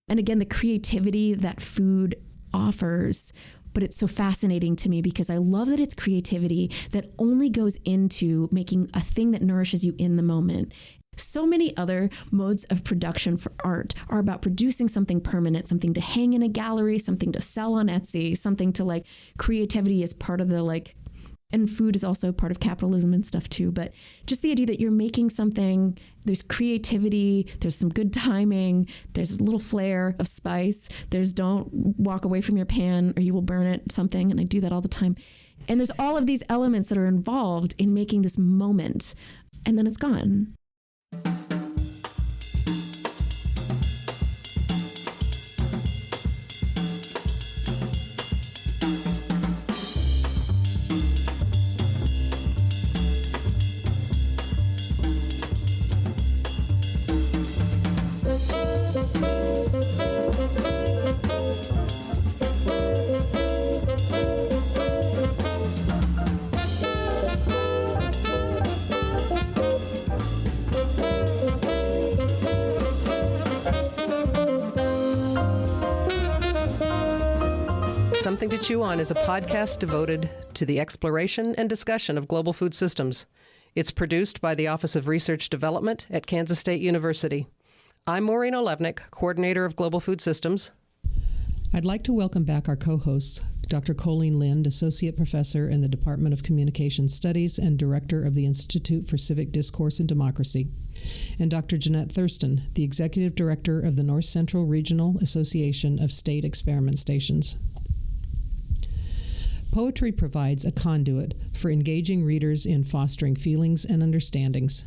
And again, the creativity that food offers, but it's so fascinating to me because I love that it's creativity that only goes into making a thing that nourishes you in the moment. So many other modes of production for art are about producing something permanent, something to hang in a gallery, something to sell on Etsy, something to like, creativity is part of the like, and food is also part of capitalism and stuff too. But just the idea that you're making something, there's creativity, there's some good timing, there's a little flair of spice, there's don't walk away from your pan or you will burn it, something. And I do that all the time. And there's all of these elements that are involved in making this moment, and then it's gone. Something to Chew On is a podcast devoted to the exploration and discussion of global food systems. It's produced by the Office of Research Development at Kansas State University. I'm Maureen Olevnik, Coordinator of Global Food Systems. I'd like to welcome back our co-hosts, Dr. Colleen Lind, Associate Professor in the Department of Communication Studies and Director of the Institute for Civic Discourse and Democracy, and Dr. Jeanette Thurston, the Executive Director of the North Central Regional Association of State Experiment Stations. Poetry provides a conduit for engaging readers in fostering feelings and understandings.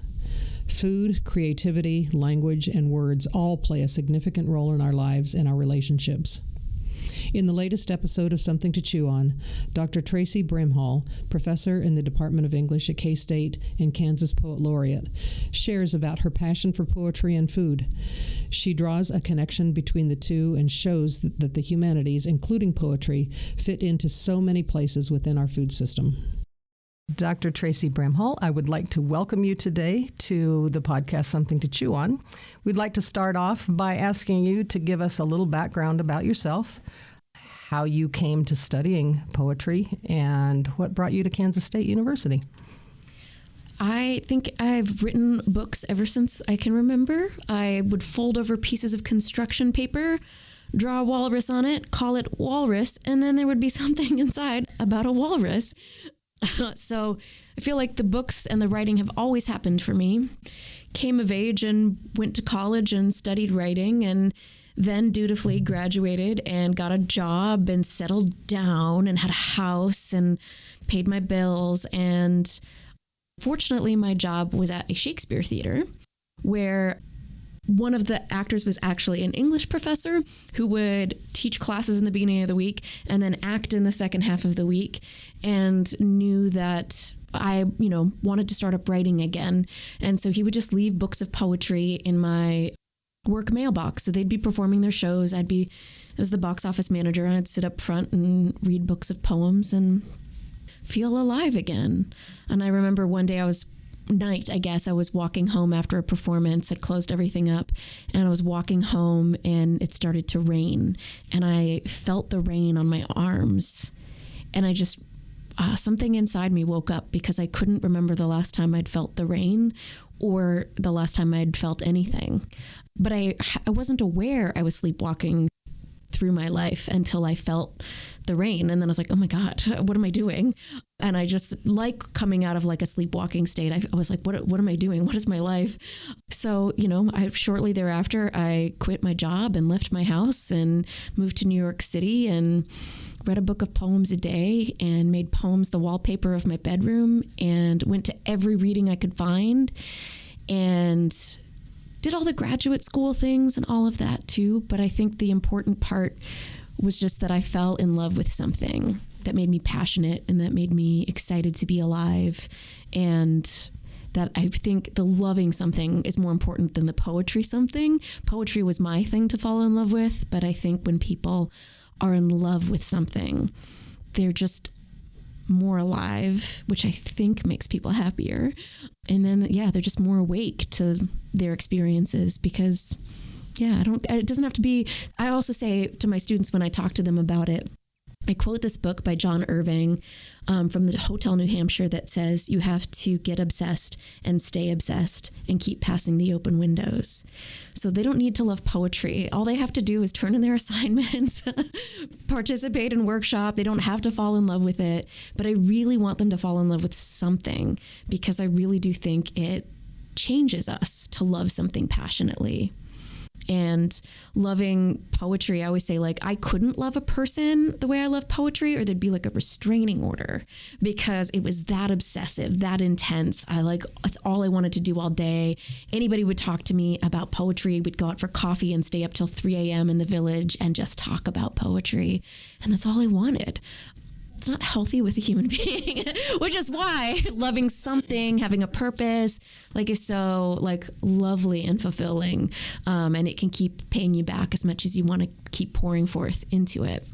Food, creativity, language, and words all play a significant role in our lives and our relationships. In the latest episode of Something to Chew On, Dr. Traci Brimhall, professor in the Department of English at K-State and Kansas Poet Laureate, shares about her passion for poetry and food. She draws a connection between the two and shows that the humanities, including poetry, fit into so many places within our food system. Dr. Traci Brimhall, I would like to welcome you today to the podcast Something to Chew On. We'd like to start off by asking you to give us a little background about yourself, how you came to studying poetry, and what brought you to Kansas State University. I think I've written books ever since I can remember. I would fold over pieces of construction paper, draw a walrus on it, call it walrus, and then there would be something inside about a walrus. So I feel like the books and the writing have always happened for me. Came of age and went to college and studied writing, and then dutifully graduated and got a job and settled down and had a house and paid my bills. And fortunately, my job was at a Shakespeare theater where one of the actors was actually an English professor who would teach classes in the beginning of the week and then act in the second half of the week, and knew that I, wanted to start up writing again. And so he would just leave books of poetry in my work mailbox. So they'd be performing their shows. I was the box office manager, and I'd sit up front and read books of poems and feel alive again. And I remember one day I was walking home after a performance, had closed everything up, and I was walking home and it started to rain, and I felt the rain on my arms, and I just, something inside me woke up because I couldn't remember the last time I'd felt the rain or the last time I'd felt anything. But I wasn't aware I was sleepwalking through my life until I felt the rain. And then I was like, oh my God, what am I doing? And I just like coming out of like a sleepwalking state. I was like, what am I doing? What is my life? So, shortly thereafter, I quit my job and left my house and moved to New York City and read a book of poems a day and made poems the wallpaper of my bedroom and went to every reading I could find and did all the graduate school things and all of that too. But I think the important part was just that I fell in love with something that made me passionate and that made me excited to be alive. And that I think the loving something is more important than the poetry something. Poetry was my thing to fall in love with, but I think when people are in love with something, they're just more alive, which I think makes people happier. And then, they're just more awake to their experiences because Yeah, it doesn't have to be. I also say to my students when I talk to them about it, I quote this book by John Irving from the Hotel New Hampshire that says you have to get obsessed and stay obsessed and keep passing the open windows. So they don't need to love poetry. All they have to do is turn in their assignments, participate in workshop. They don't have to fall in love with it. But I really want them to fall in love with something, because I really do think it changes us to love something passionately. And loving poetry, I always say, like, I couldn't love a person the way I love poetry, or there'd be like a restraining order, because it was that obsessive, that intense. It's all I wanted to do all day. Anybody would talk to me about poetry. We'd go out for coffee and stay up till 3 a.m. in the village and just talk about poetry. And that's all I wanted. It's not healthy with a human being, which is why loving something, having a purpose, is so lovely and fulfilling. And it can keep paying you back as much as you want to keep pouring forth into it.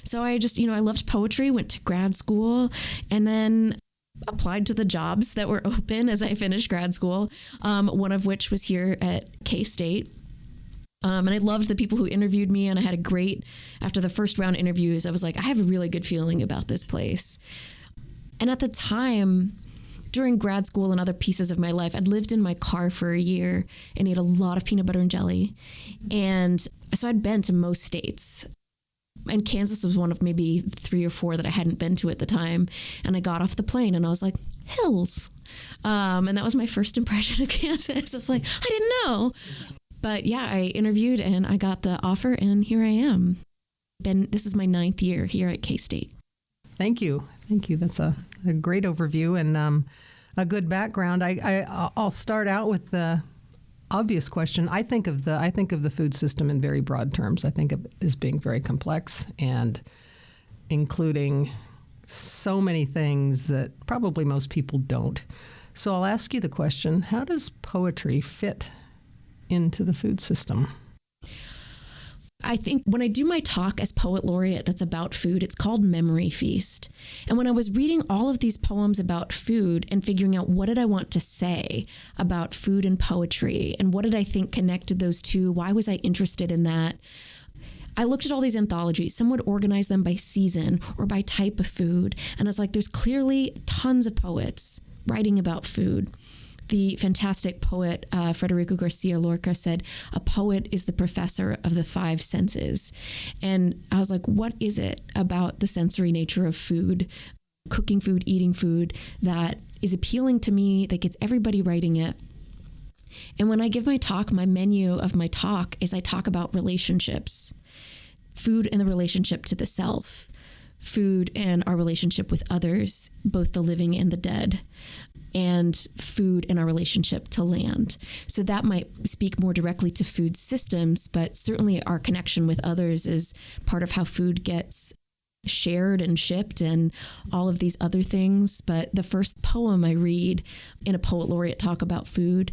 So I just, I loved poetry, went to grad school, and then applied to the jobs that were open as I finished grad school. One of which was here at K-State. And I loved the people who interviewed me, and I had after the first round interviews, I was like, I have a really good feeling about this place. And at the time, during grad school and other pieces of my life, I'd lived in my car for a year and ate a lot of peanut butter and jelly. And so I'd been to most states. And Kansas was one of maybe 3 or 4 that I hadn't been to at the time. And I got off the plane and I was like, hills. And that was my first impression of Kansas. I was like, I didn't know. But yeah, I interviewed and I got the offer, and here I am. This is my 9th year here at K-State. Thank you. That's a great overview and a good background. I'll start out with the obvious question. I think of the food system in very broad terms. I think of it as being very complex and including so many things that probably most people don't. So I'll ask you the question: how does poetry fit into the food system? I think when I do my talk as poet laureate that's about food, it's called Memory Feast. And when I was reading all of these poems about food and figuring out what did I want to say about food and poetry, and what did I think connected those two, why was I interested in that, I looked at all these anthologies. Some would organize them by season or by type of food. And I was like, there's clearly tons of poets writing about food. The fantastic poet Federico Garcia Lorca said, a poet is the professor of the 5 senses. And I was like, what is it about the sensory nature of food, cooking food, eating food, that is appealing to me, that gets everybody writing it? And when I give my talk, my menu of my talk is I talk about relationships, food and the relationship to the self, food and our relationship with others, both the living and the dead, and food and our relationship to land. So that might speak more directly to food systems, but certainly our connection with others is part of how food gets shared and shipped and all of these other things. But the first poem I read in a poet laureate talk about food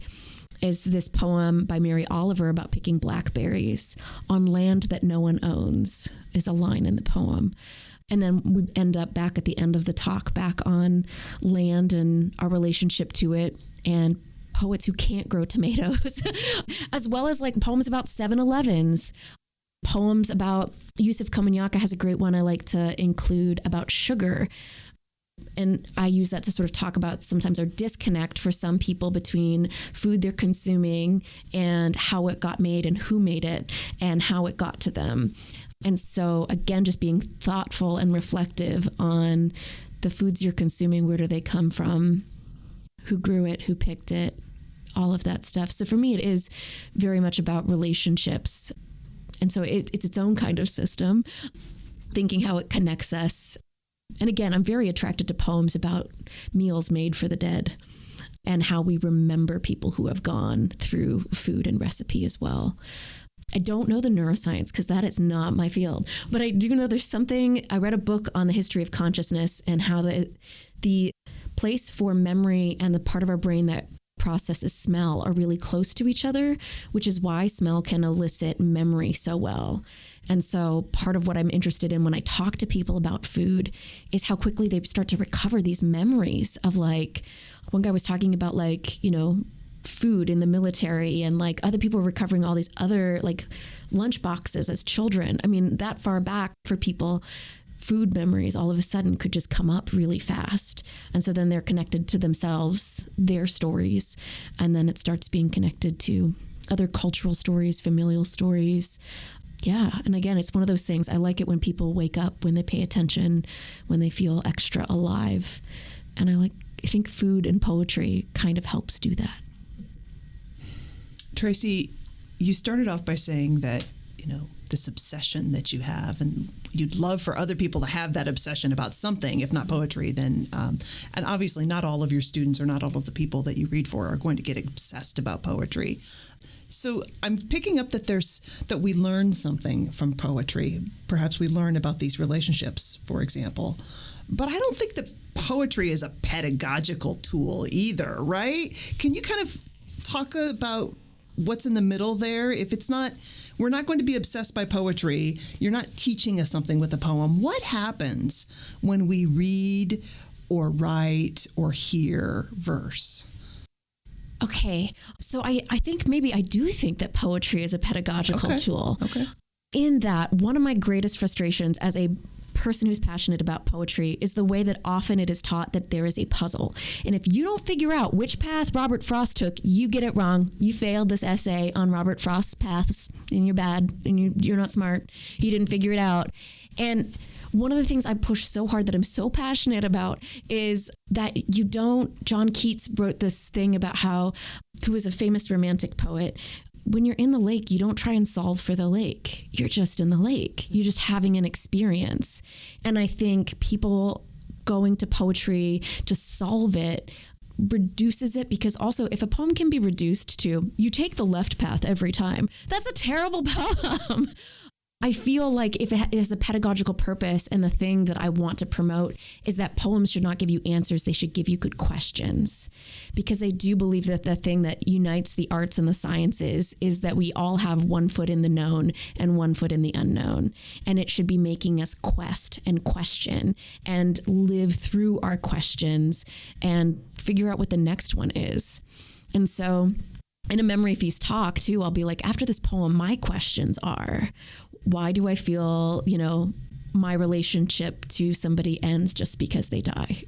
is this poem by Mary Oliver about picking blackberries on land that no one owns, is a line in the poem. And then we end up back at the end of the talk, back on land and our relationship to it, and poets who can't grow tomatoes, as well as poems about 7-Elevens, poems about Yusuf Komunyakaa has a great one I like to include about sugar. And I use that to sort of talk about sometimes our disconnect for some people between food they're consuming and how it got made and who made it and how it got to them. And so, again, just being thoughtful and reflective on the foods you're consuming, where do they come from, who grew it, who picked it, all of that stuff. So for me, it is very much about relationships. And so it's its own kind of system, thinking how it connects us. And again, I'm very attracted to poems about meals made for the dead and how we remember people who have gone through food and recipe as well. I don't know the neuroscience because that is not my field, but I do know there's something. I read a book on the history of consciousness and how the place for memory and the part of our brain that processes smell are really close to each other, which is why smell can elicit memory so well. And so part of what I'm interested in when I talk to people about food is how quickly they start to recover these memories of one guy was talking about food in the military, and like other people were recovering all these other like lunch boxes as children. I mean, that far back for people, food memories all of a sudden could just come up really fast. And so then they're connected to themselves, their stories, and then it starts being connected to other cultural stories, familial stories. Yeah. And again, it's one of those things. I like it when people wake up, when they pay attention, when they feel extra alive. And I think food and poetry kind of helps do that. Traci, you started off by saying that, this obsession that you have, and you'd love for other people to have that obsession about something, if not poetry, then, and obviously not all of your students or not all of the people that you read for are going to get obsessed about poetry. So I'm picking up that we learn something from poetry. Perhaps we learn about these relationships, for example. But I don't think that poetry is a pedagogical tool either, right? Can you kind of talk about what's in the middle there? If it's not, we're not going to be obsessed by poetry. You're not teaching us something with a poem. What happens when we read or write or hear verse? Okay. So I think maybe I do think that poetry is a pedagogical tool. Okay. In that, one of my greatest frustrations as a person who's passionate about poetry is the way that often it is taught that there is a puzzle. And if you don't figure out which path Robert Frost took, you get it wrong. You failed this essay on Robert Frost's paths, and you're bad, and you're not smart. You didn't figure it out. And one of the things I push so hard that I'm so passionate about is that John Keats wrote this thing about who was a famous romantic poet. When you're in the lake, you don't try and solve for the lake. You're just in the lake. You're just having an experience. And I think people going to poetry to solve it reduces it, because also if a poem can be reduced to, you take the left path every time, that's a terrible poem. I feel like if it is a pedagogical purpose, and the thing that I want to promote is that poems should not give you answers, they should give you good questions. Because I do believe that the thing that unites the arts and the sciences is that we all have one foot in the known and one foot in the unknown. And it should be making us quest and question and live through our questions and figure out what the next one is. And so in a memory feast talk too, I'll be like, after this poem, my questions are, why do I feel, my relationship to somebody ends just because they die?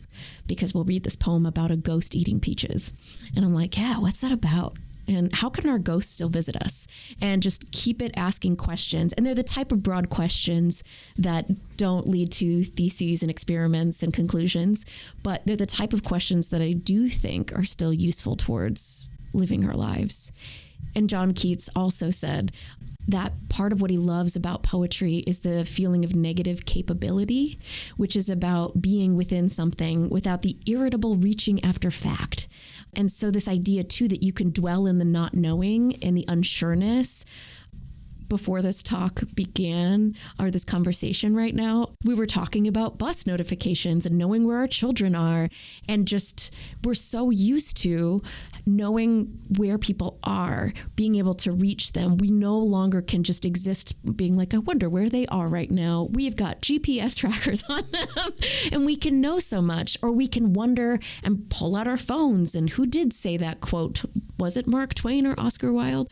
Because we'll read this poem about a ghost eating peaches. And I'm like, yeah, what's that about? And how can our ghosts still visit us? And just keep it asking questions. And they're the type of broad questions that don't lead to theses and experiments and conclusions, but they're the type of questions that I do think are still useful towards living our lives. And John Keats also said that part of what he loves about poetry is the feeling of negative capability, which is about being within something without the irritable reaching after fact. And so this idea too that you can dwell in the not knowing and the unsureness. Before this talk began, or this conversation right now, we were talking about bus notifications and knowing where our children are. And just, we're so used to knowing where people are, being able to reach them. We no longer can just exist being like, I wonder where they are right now. We've got GPS trackers on them and we can know so much, or we can wonder and pull out our phones. And who did say that quote? Was it Mark Twain or Oscar Wilde?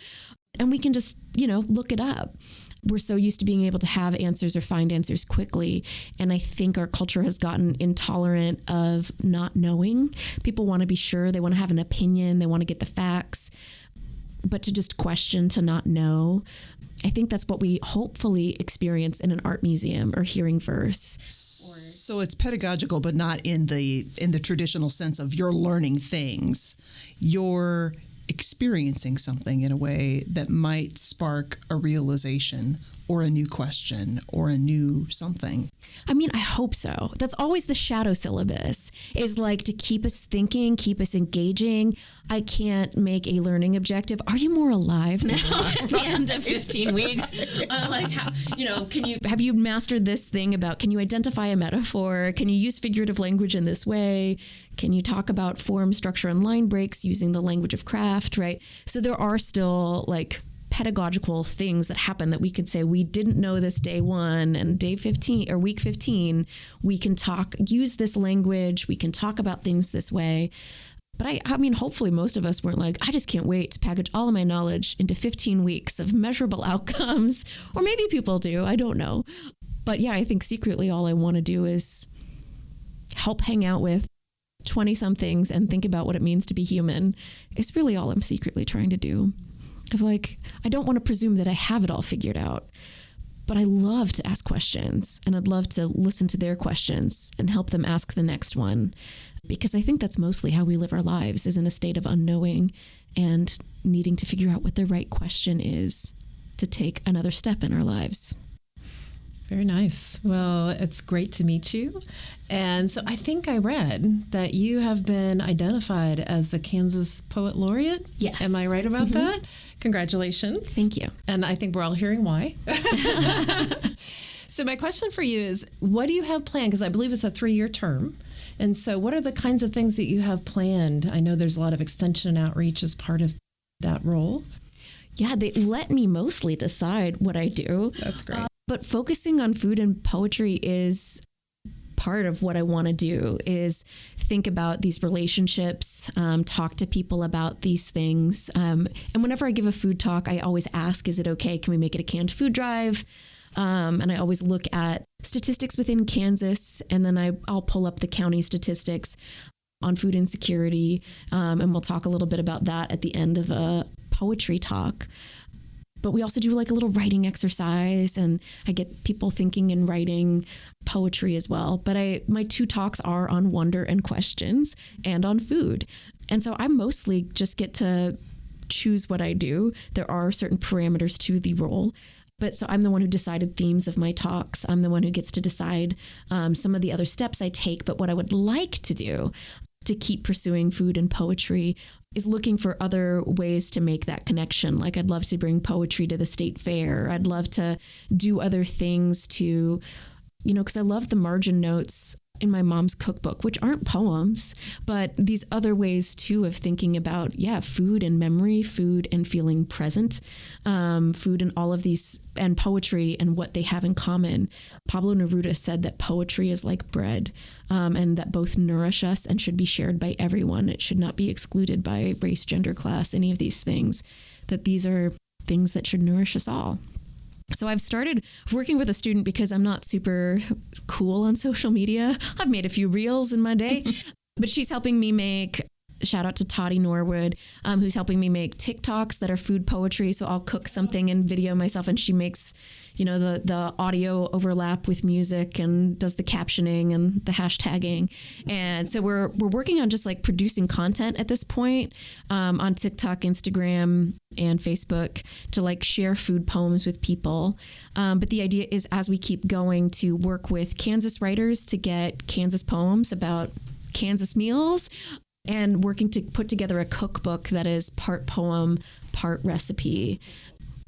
And we can just, look it up. We're so used to being able to have answers or find answers quickly. And I think our culture has gotten intolerant of not knowing. People want to be sure. They want to have an opinion. They want to get the facts. But to just question, to not know, I think that's what we hopefully experience in an art museum or hearing verse. So it's pedagogical, but not in the traditional sense of you're learning things. You're experiencing something in a way that might spark a realization or a new question or a new something. I mean, I hope so. That's always the shadow syllabus, is like to keep us thinking, keep us engaging. I can't make a learning objective. Are you more alive now at the end of 15 weeks? Have you mastered this thing about, can you identify a metaphor? Can you use figurative language in this way? Can you talk about form, structure, and line breaks using the language of craft, right? So there are still pedagogical things that happen that we could say we didn't know this day 1 and day 15 or week 15. We can use this language. We can talk about things this way. But I mean, hopefully most of us weren't like, I just can't wait to package all of my knowledge into 15 weeks of measurable outcomes. Or maybe people do, I don't know. But yeah, I think secretly all I want to do is help hang out with 20-somethings and think about what it means to be human. It's really all I'm secretly trying to do. I don't want to presume that I have it all figured out, but I love to ask questions, and I'd love to listen to their questions and help them ask the next one, because I think that's mostly how we live our lives, is in a state of unknowing and needing to figure out what the right question is to take another step in our lives. Very nice. Well, it's great to meet you. And so I think I read that you have been identified as the Kansas Poet Laureate. Yes. Am I right about that? Congratulations. Thank you. And I think we're all hearing why. So my question for you is, what do you have planned? Because I believe it's a 3-year term. And so what are the kinds of things that you have planned? I know there's a lot of extension and outreach as part of that role. Yeah, they let me mostly decide what I do. That's great. But focusing on food and poetry is part of what I want to do, is think about these relationships, talk to people about these things. And whenever I give a food talk, I always ask, is it okay? Can we make it a canned food drive? And I always look at statistics within Kansas, and then I'll pull up the county statistics on food insecurity. And we'll talk a little bit about that at the end of a poetry talk. But we also do like a little writing exercise, and I get people thinking and writing poetry as well. But my 2 talks are on wonder and questions and on food. And so I mostly just get to choose what I do. There are certain parameters to the role. But so I'm the one who decided themes of my talks. I'm the one who gets to decide some of the other steps I take. But what I would like to do to keep pursuing food and poetry is looking for other ways to make that connection. Like, I'd love to bring poetry to the state fair. I'd love to do other things to, because I love the margin notes in my mom's cookbook, which aren't poems, but these other ways too of thinking about, food and memory, food and feeling present, food and all of these, and poetry and what they have in common. Pablo Neruda said that poetry is like bread, and that both nourish us and should be shared by everyone. It should not be excluded by race, gender, class, any of these things, that these are things that should nourish us all. So I've started working with a student because I'm not super cool on social media. I've made a few reels in my day, but she's helping me make, shout out to Toddy Norwood, who's helping me make TikToks that are food poetry. So I'll cook something and video myself, and she makes, the audio overlap with music and does the captioning and the hashtagging. And so we're working on just like producing content at this point, on TikTok, Instagram, and Facebook, to like share food poems with people. But the idea is, as we keep going, to work with Kansas writers to get Kansas poems about Kansas meals, and working to put together a cookbook that is part poem, part recipe.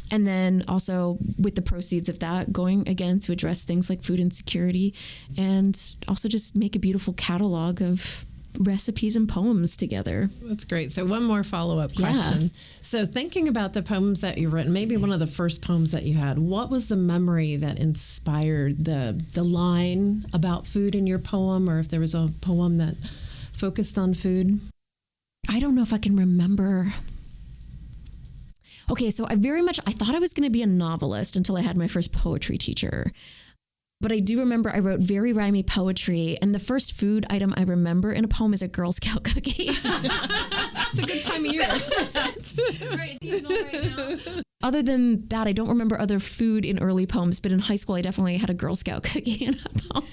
And then also with the proceeds of that going again to address things like food insecurity, and also just make a beautiful catalog of recipes and poems together. That's great. So one more follow-up question. Yeah. So thinking about the poems that you've written, maybe one of the first poems that you had, what was the memory that inspired the line about food in your poem, or if there was a poem that focused on food? I don't know if I can remember. Okay, so I thought I was going to be a novelist until I had my first poetry teacher. But I do remember I wrote very rhymey poetry, and the first food item I remember in a poem is a Girl Scout cookie. It's a good time of year. Right, it's seasonal right now. Other than that, I don't remember other food in early poems, but in high school I definitely had a Girl Scout cookie in a poem.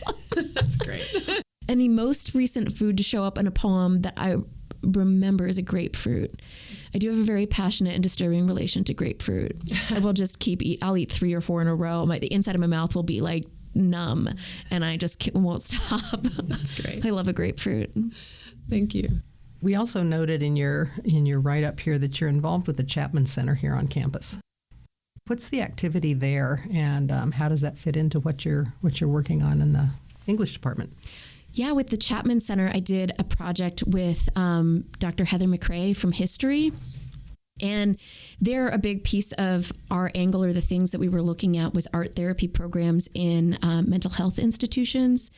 That's great. And the most recent food to show up in a poem that I remember is a grapefruit. I do have a very passionate and disturbing relation to grapefruit. I will just I'll eat 3 or 4 in a row. The inside of my mouth will be like numb, and I just won't stop. That's great. I love a grapefruit. Thank you. We also noted in your write-up here that you're involved with the Chapman Center here on campus. What's the activity there, and how does that fit into what you're working on in the English department? Yeah, with the Chapman Center, I did a project with Dr. Heather McRae from history. And they're a big piece of our angle, or the things that we were looking at, was art therapy programs in mental health institutions.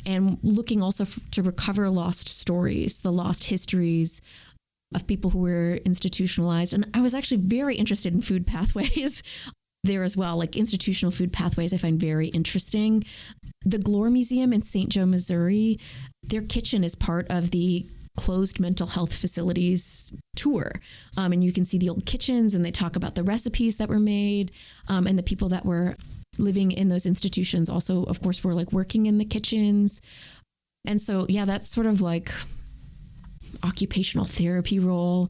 and looking also to recover lost stories, the lost histories of people who were institutionalized. And I was actually very interested in food pathways there as well, like institutional food pathways I find very interesting. The Glore Museum in St. Joe, Missouri, their kitchen is part of the closed mental health facilities tour. And you can see the old kitchens, and they talk about the recipes that were made, and the people that were living in those institutions also, of course, were like working in the kitchens. And so, yeah, that's sort of like occupational therapy role.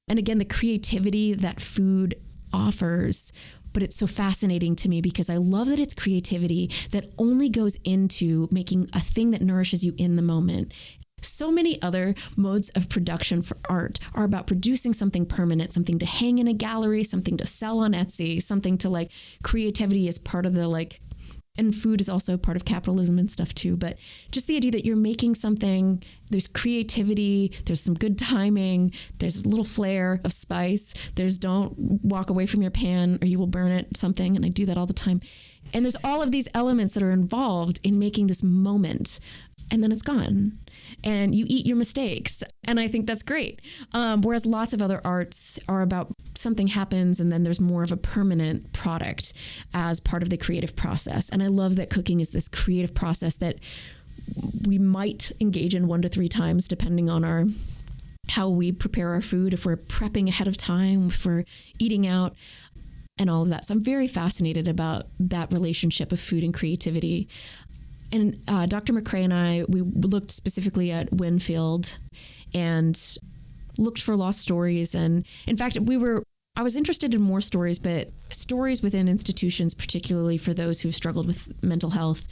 And again, the creativity that food offers. But it's so fascinating to me because I love that it's creativity that only goes into making a thing that nourishes you in the moment. So many other modes of production for art are about producing something permanent, something to hang in a gallery, something to sell on Etsy, something to like creativity is part of the like, and food is also part of capitalism and stuff too. But just the idea that you're making something, there's creativity, there's some good timing, there's a little flair of spice, there's don't walk away from your pan or you will burn it, something. And I do that all the time. And there's all of these elements that are involved in making this moment, and then it's gone. And you eat your mistakes. And I think that's great. Whereas lots of other arts are about something happens and then there's more of a permanent product as part of the creative process. And I love that cooking is this creative process that we might engage in 1 to 3 times, depending on how we prepare our food, if we're prepping ahead of time, if we're eating out, and all of that. So I'm very fascinated about that relationship of food and creativity. And Dr. McCrae and I, we looked specifically at Winfield and looked for lost stories. And in fact, I was interested in more stories, but stories within institutions, particularly for those who've struggled with mental health.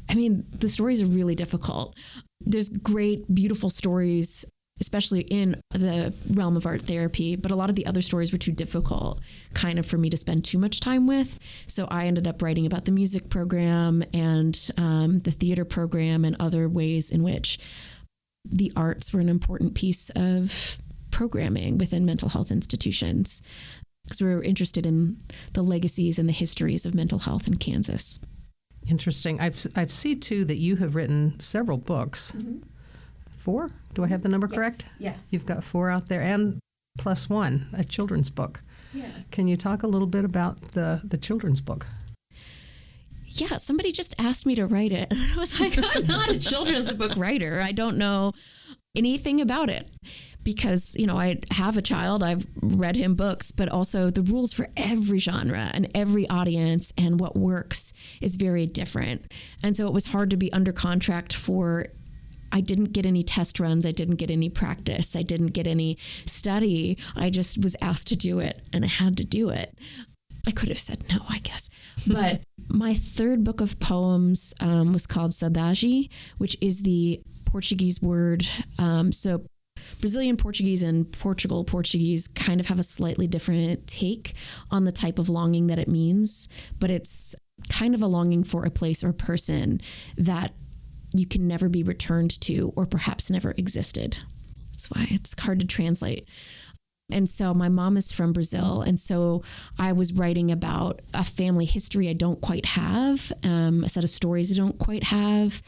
I mean, the stories are really difficult. There's great, beautiful stories, especially in the realm of art therapy, but a lot of the other stories were too difficult kind of for me to spend too much time with. So I ended up writing about the music program and the theater program and other ways in which the arts were an important piece of programming within mental health institutions, because we were interested in the legacies and the histories of mental health in Kansas. Interesting. I've seen too that you have written several books. Mm-hmm. 4? Do I have the number correct? Yeah. You've got 4 out there, and plus 1, a children's book. Yeah. Can you talk a little bit about the children's book? Yeah, somebody just asked me to write it. I was like, I'm not a children's book writer. I don't know anything about it. Because, I have a child, I've read him books, but also the rules for every genre and every audience and what works is very different. And so it was hard to be under contract I didn't get any test runs. I didn't get any practice. I didn't get any study. I just was asked to do it, and I had to do it. I could have said no, I guess. But my 3rd book of poems was called Saudade, which is the Portuguese word. So Brazilian Portuguese and Portugal Portuguese kind of have a slightly different take on the type of longing that it means, but it's kind of a longing for a place or a person that you can never be returned to, or perhaps never existed. That's why it's hard to translate. And so my mom is from Brazil. And so I was writing about a family history I don't quite have, a set of stories I don't quite have,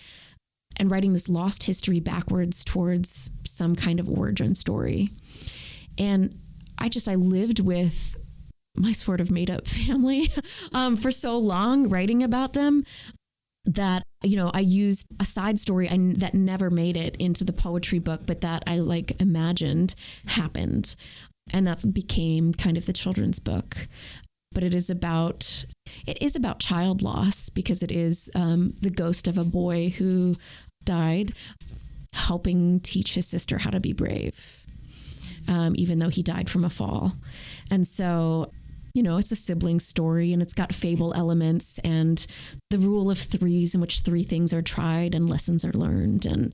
and writing this lost history backwards towards some kind of origin story. And I lived with my sort of made up family for so long, writing about them, that, I used a side story that never made it into the poetry book, but that I imagined happened. And that became kind of the children's book. But it is about child loss, because it is the ghost of a boy who died helping teach his sister how to be brave, even though he died from a fall. And so, it's a sibling story, and it's got fable elements and the rule of 3s, in which 3 things are tried and lessons are learned.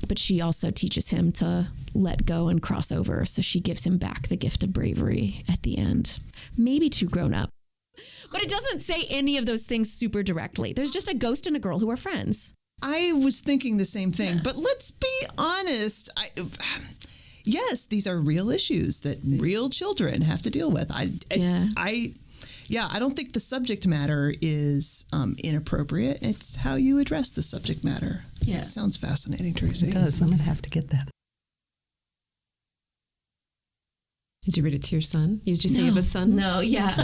But she also teaches him to let go and cross over. So she gives him back the gift of bravery at the end. Maybe too grown up. But it doesn't say any of those things super directly. There's just a ghost and a girl who are friends. I was thinking the same thing, but let's be honest. Yes, these are real issues that real children have to deal with. yeah, I don't think the subject matter is inappropriate. It's how you address the subject matter. Yeah. It sounds fascinating, Traci. It does. I'm going to have to get that. Did you read it to your son? Did you say you have a son? No, yeah.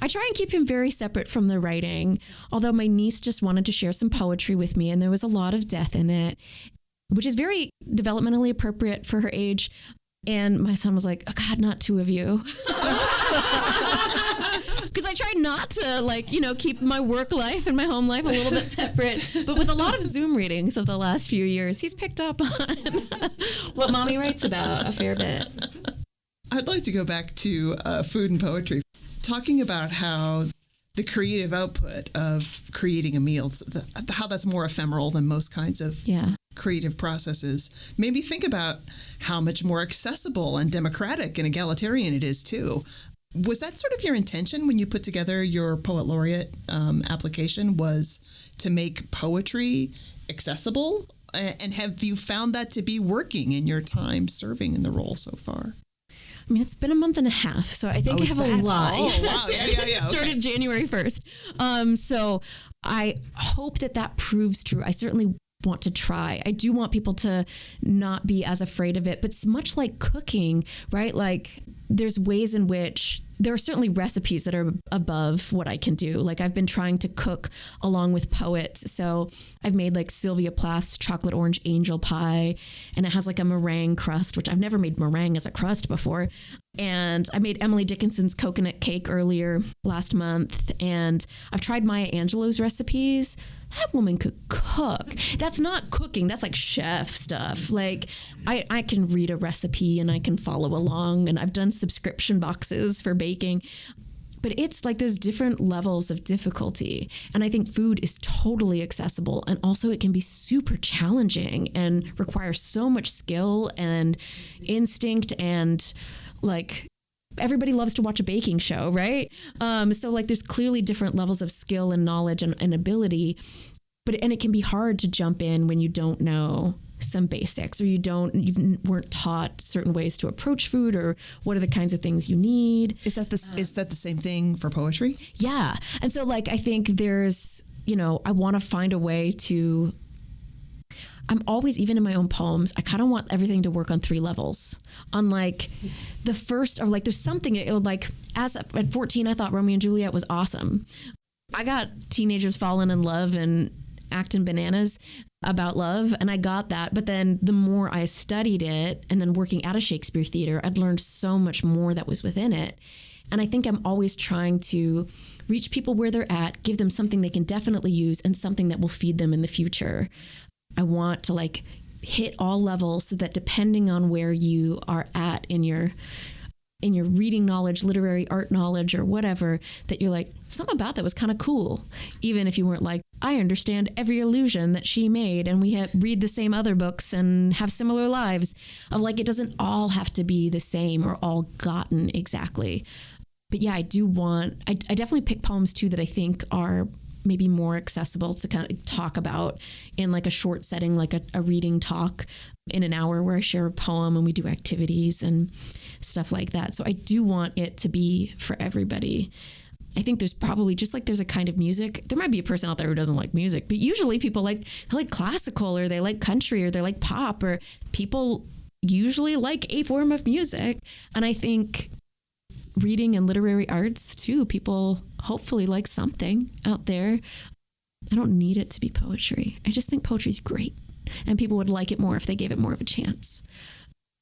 I try and keep him very separate from the writing, although my niece just wanted to share some poetry with me, and there was a lot of death in it, which is very developmentally appropriate for her age. And my son was like, oh God, not two of you. Because I tried not to keep my work life and my home life a little bit separate. But with a lot of Zoom readings of the last few years, he's picked up on what mommy writes about a fair bit. I'd like to go back to food and poetry, talking about how the creative output of creating a meal, how that's more ephemeral than most kinds of creative processes. Maybe think about how much more accessible and democratic and egalitarian it is, too. Was that sort of your intention when you put together your Poet Laureate application, was to make poetry accessible? And have you found that to be working in your time serving in the role so far? I mean, it's been a month and a half, so I think I have a lot. Oh, wow. Yeah. Started January 1st. So I hope that proves true. I certainly want to try. I do want people to not be as afraid of it, but it's much like cooking, right? Like there's ways in which there are certainly recipes that are above what I can do. Like I've been trying to cook along with poets. So I've made like Sylvia Plath's chocolate orange angel pie, and it has like a meringue crust, which I've never made meringue as a crust before. And I made Emily Dickinson's coconut cake earlier last month. And I've tried Maya Angelou's recipes. That woman could cook. That's not cooking. That's like chef stuff. Like I can read a recipe and I can follow along, and I've done subscription boxes for baking. But it's like there's different levels of difficulty. And I think food is totally accessible. And also it can be super challenging and require so much skill and instinct, and like everybody loves to watch a baking show, right? So like there's clearly different levels of skill and knowledge and ability, and it can be hard to jump in when you don't know some basics, or you weren't taught certain ways to approach food, or what are the kinds of things you need. Is that the same thing for poetry? Yeah. And so like I think there's, I want to find a way to, I'm always, even in my own poems, I kind of want everything to work on 3 levels. On like the first, or like there's something, it would like, as at 14, I thought Romeo and Juliet was awesome. I got teenagers falling in love and acting bananas about love, and I got that. But then the more I studied it, and then working at a Shakespeare theater, I'd learned so much more that was within it. And I think I'm always trying to reach people where they're at, give them something they can definitely use, and something that will feed them in the future. I want to like hit all levels, so that depending on where you are at in your reading knowledge, literary art knowledge, or whatever, that you're like, something about that was kind of cool. Even if you weren't like, I understand every illusion that she made, and we read the same other books and have similar lives, of like, it doesn't all have to be the same or all gotten exactly. But yeah, I definitely pick poems too that I think are maybe more accessible to kind of talk about in like a short setting, like a reading talk in an hour where I share a poem and we do activities and stuff like that. So I do want it to be for everybody. I think there's probably, just like there's a kind of music, there might be a person out there who doesn't like music, but usually people they like classical, or they like country, or they like pop, or people usually like a form of music. And I think reading and literary arts too, people hopefully like something out there. I don't need it to be poetry. I just think poetry's great, and people would like it more if they gave it more of a chance.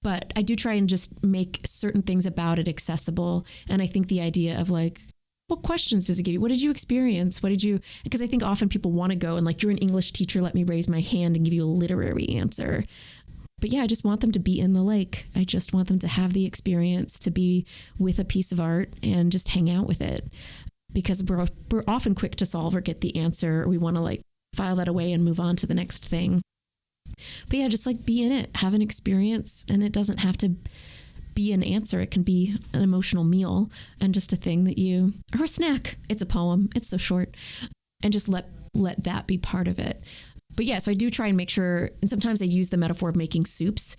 But I do try and just make certain things about it accessible. And I think the idea of like, what questions does it give you? What did you experience? Because I think often people want to go and like, you're an English teacher, let me raise my hand and give you a literary answer. But yeah, I just want them to be in the lake. I just want them to have the experience, to be with a piece of art and just hang out with it. Because we're often quick to solve or get the answer, or we want to like file that away and move on to the next thing. But yeah, just like be in it, have an experience, and it doesn't have to be an answer. It can be an emotional meal and just a thing or a snack. It's a poem. It's so short. And just let that be part of it. But yeah, so I do try and make sure, and sometimes I use the metaphor of making soups.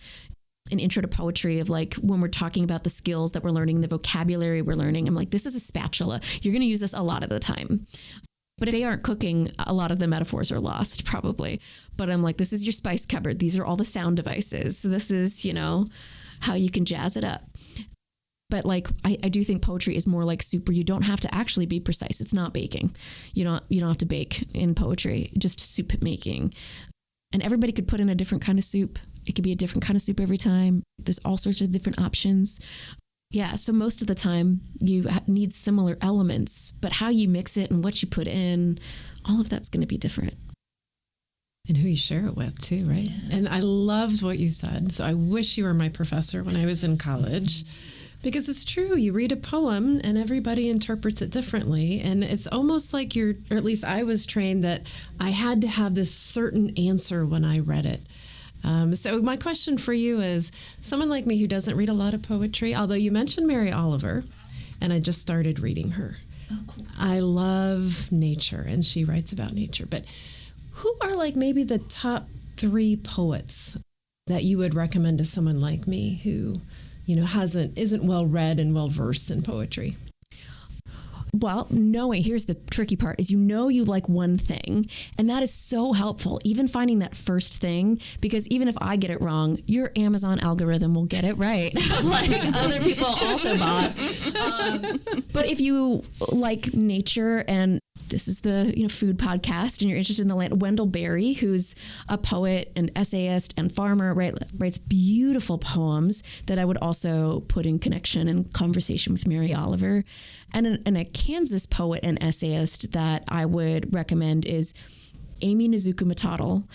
an intro to poetry of like when we're talking about the skills that we're learning, the vocabulary we're learning, I'm like, this is a spatula. You're going to use this a lot of the time. But if they aren't cooking, a lot of the metaphors are lost probably. But I'm like, this is your spice cupboard. These are all the sound devices. So this is, how you can jazz it up. But like, I do think poetry is more like soup where you don't have to actually be precise. It's not baking. You don't have to bake in poetry, just soup making. And everybody could put in a different kind of soup. It could be a different kind of soup every time. There's all sorts of different options. Yeah, so most of the time you need similar elements, but how you mix it and what you put in, all of that's going to be different. And who you share it with too, right? Yeah. And I loved what you said. So I wish you were my professor when I was in college. Because it's true, you read a poem and everybody interprets it differently. And it's almost like or at least I was trained that I had to have this certain answer when I read it. So my question for you is, someone like me who doesn't read a lot of poetry, although you mentioned Mary Oliver, and I just started reading her. Oh, cool. I love nature, and she writes about nature. But who are like maybe the top 3 poets that you would recommend to someone like me who isn't well read and well versed in poetry? Well, here's the tricky part is you like one thing, and that is so helpful, even finding that first thing, because even if I get it wrong, your Amazon algorithm will get it right, like other people also bought. But if you like nature, and this is the food podcast, and you're interested in the land, Wendell Berry, who's a poet and essayist and farmer, writes beautiful poems that I would also put in connection and conversation with Mary Oliver. And a Kansas poet and essayist that I would recommend is Amy Nizuku-Matadel.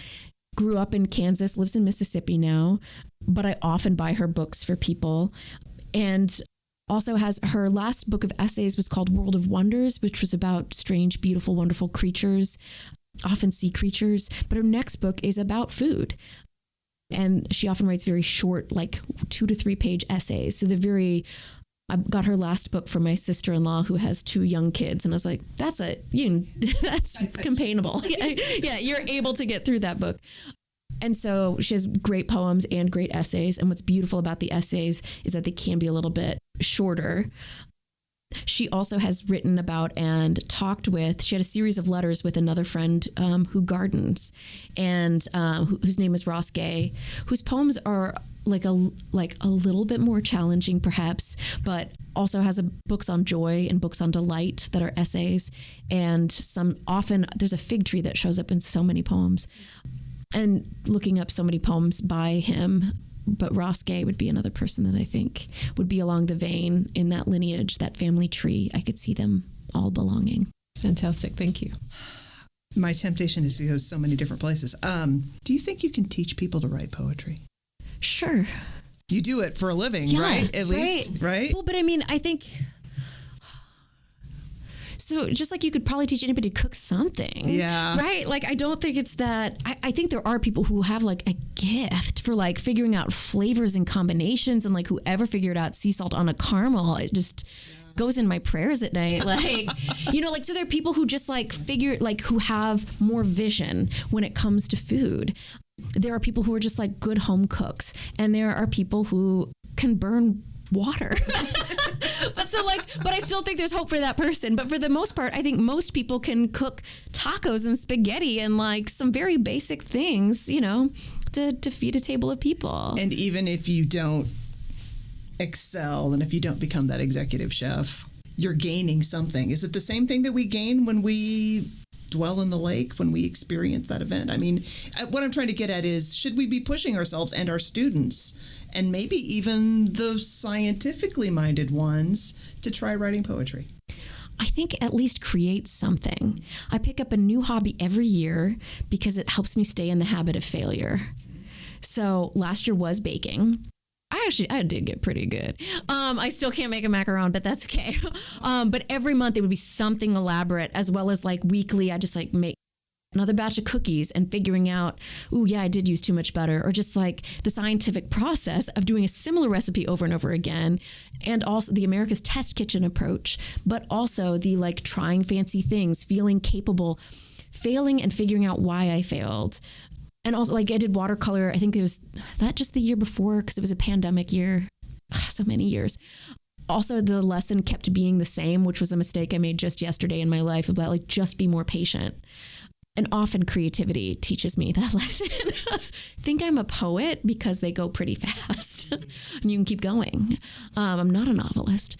Grew up in Kansas, lives in Mississippi now, but I often buy her books for people. And also has her last book of essays was called World of Wonders, which was about strange, beautiful, wonderful creatures, often sea creatures. But her next book is about food. And she often writes very short, like 2 to 3 page essays. So I got her last book from my sister-in-law who has 2 young kids. And I was like, that's companionable. Yeah, you're able to get through that book. And so she has great poems and great essays. And what's beautiful about the essays is that they can be a little bit shorter. She also has written about and talked with, she had a series of letters with another friend who gardens, and whose name is Ross Gay, whose poems are like a little bit more challenging perhaps, but also has books on joy and books on delight that are essays. And often there's a fig tree that shows up in so many poems. And looking up so many poems by him, but Ross Gay would be another person that I think would be along the vein in that lineage, that family tree. I could see them all belonging. Fantastic. Thank you. My temptation is to go so many different places. Do you think you can teach people to write poetry? Sure. You do it for a living, right? At least, right? Well, but I mean, I think... So just like you could probably teach anybody to cook something. Yeah. Right? Like, I don't think it's that. I think there are people who have like a gift for like figuring out flavors and combinations, and like whoever figured out sea salt on a caramel, it just goes in my prayers at night. Like, so there are people who just like who have more vision when it comes to food. There are people who are just like good home cooks, and there are people who can burn water. But I still think there's hope for that person. But for the most part, I think most people can cook tacos and spaghetti and like some very basic things, to feed a table of people. And even if you don't excel and if you don't become that executive chef, you're gaining something. Is it the same thing that we gain when we dwell in the lake, when we experience that event? I mean, what I'm trying to get at is, should we be pushing ourselves and our students, and maybe even the scientifically minded ones, to try writing poetry? I think at least create something. I pick up a new hobby every year because it helps me stay in the habit of failure. So last year was baking. I did get pretty good. I still can't make a macaron, but that's okay. But every month it would be something elaborate, as well as like weekly, I just like make another batch of cookies and figuring out, I did use too much butter, or just like the scientific process of doing a similar recipe over and over again. And also the America's Test Kitchen approach, but also the like trying fancy things, feeling capable, failing and figuring out why I failed. And also, like, I did watercolor. I think it was that just the year before, because it was a pandemic year. So many years. Also, the lesson kept being the same, which was a mistake I made just yesterday in my life about, like, just be more patient. And often creativity teaches me that lesson. Think I'm a poet because they go pretty fast and you can keep going. I'm not a novelist.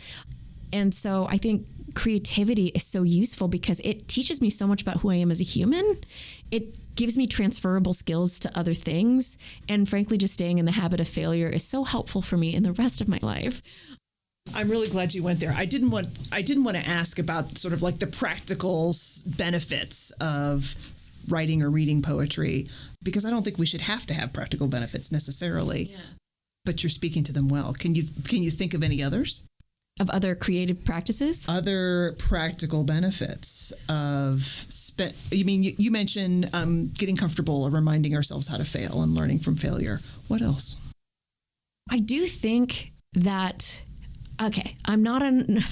And so I think creativity is so useful because it teaches me so much about who I am as a human. It gives me transferable skills to other things. And frankly, just staying in the habit of failure is so helpful for me in the rest of my life. I'm really glad you went there. I didn't want to ask about sort of like the practical benefits of writing or reading poetry, because I don't think we should have to have practical benefits necessarily. Yeah. But you're speaking to them well. Can you think of any others? Of other creative practices? Other practical benefits of you mentioned getting comfortable or reminding ourselves how to fail and learning from failure. What else? I do think that, okay, I'm not a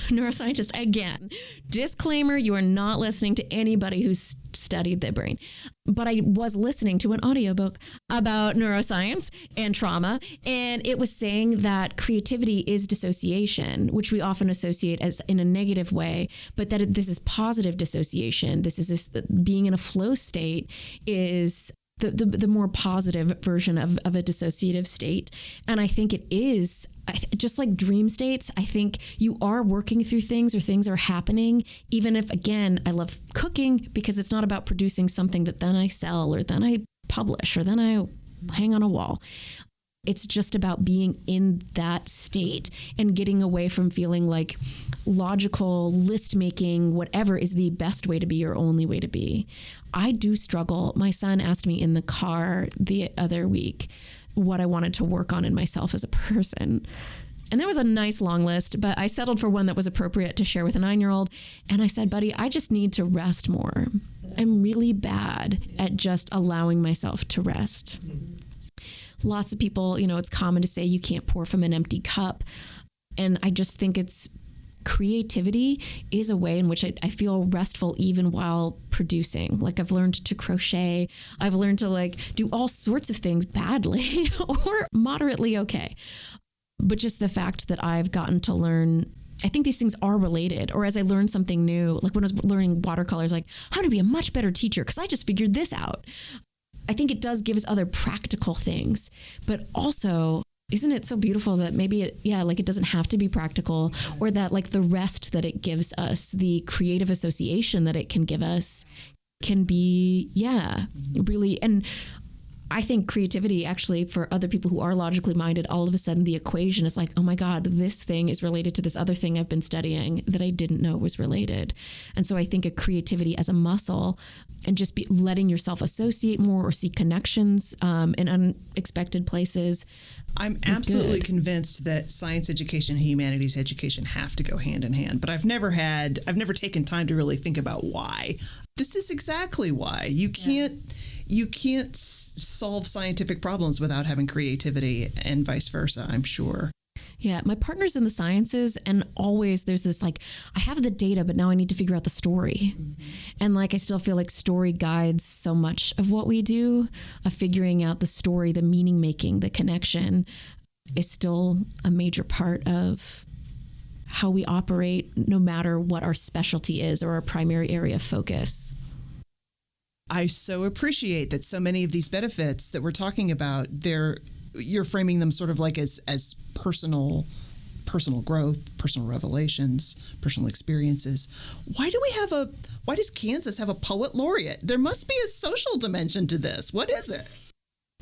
neuroscientist. Again, disclaimer, you are not listening to anybody who's studied the brain. But I was listening to an audiobook about neuroscience and trauma, and it was saying that creativity is dissociation, which we often associate as in a negative way, but that this is positive dissociation. This being in a flow state is the more positive version of a dissociative state. And I think it is, just like dream states, I think you are working through things or things are happening, even if, again, I love cooking because it's not about producing something that then I sell or then I publish or then I hang on a wall. It's just about being in that state and getting away from feeling like logical list making, whatever is the best way to be or only way to be. I do struggle. My son asked me in the car the other week what I wanted to work on in myself as a person. And there was a nice long list, but I settled for one that was appropriate to share with a 9-year-old. And I said, buddy, I just need to rest more. I'm really bad at just allowing myself to rest. Lots of people, it's common to say you can't pour from an empty cup. And I just think creativity is a way in which I feel restful even while producing. Like, I've learned to crochet. I've learned to do all sorts of things badly or moderately okay. But just the fact that I've gotten to learn, I think these things are related. Or as I learned something new, like when I was learning watercolors, like how to be a much better teacher because I just figured this out. I think it does give us other practical things, but also, isn't it so beautiful that maybe it doesn't have to be practical, or that like the rest that it gives us, the creative association that it can give us can be, really. And I think creativity actually for other people who are logically minded, all of a sudden the equation is like, oh my God, this thing is related to this other thing I've been studying that I didn't know was related. And so I think of creativity as a muscle and just letting yourself associate more or see connections in unexpected places. I'm absolutely convinced that science education and humanities education have to go hand in hand, but I've never taken time to really think about why. This is exactly why. You can't solve scientific problems without having creativity, and vice versa, I'm sure. Yeah, my partner's in the sciences, and always there's this I have the data, but now I need to figure out the story. Mm-hmm. And I still feel like story guides so much of what we do, of figuring out the story, the meaning making, the connection is still a major part of how we operate, no matter what our specialty is or our primary area of focus. I so appreciate that so many of these benefits that we're talking about, you're framing them sort of like as personal growth, personal revelations, personal experiences. Why does Kansas have a poet laureate? There must be a social dimension to this. What is it?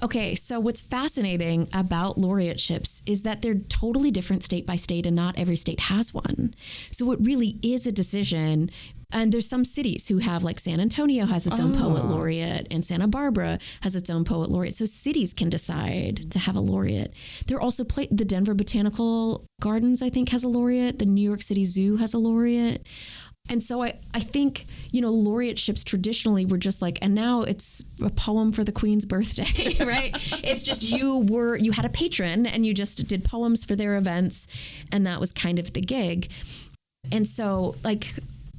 Okay, so what's fascinating about laureateships is that they're totally different state by state, and not every state has one. So it really is a decision. And there's some cities who have, like San Antonio has its own poet laureate, and Santa Barbara has its own poet laureate. So cities can decide to have a laureate. There are also the Denver Botanical Gardens, I think, has a laureate. The New York City Zoo has a laureate. And so I think, laureateships traditionally were just and now it's a poem for the Queen's birthday, right? It's just you had a patron and you just did poems for their events, and that was kind of the gig. And so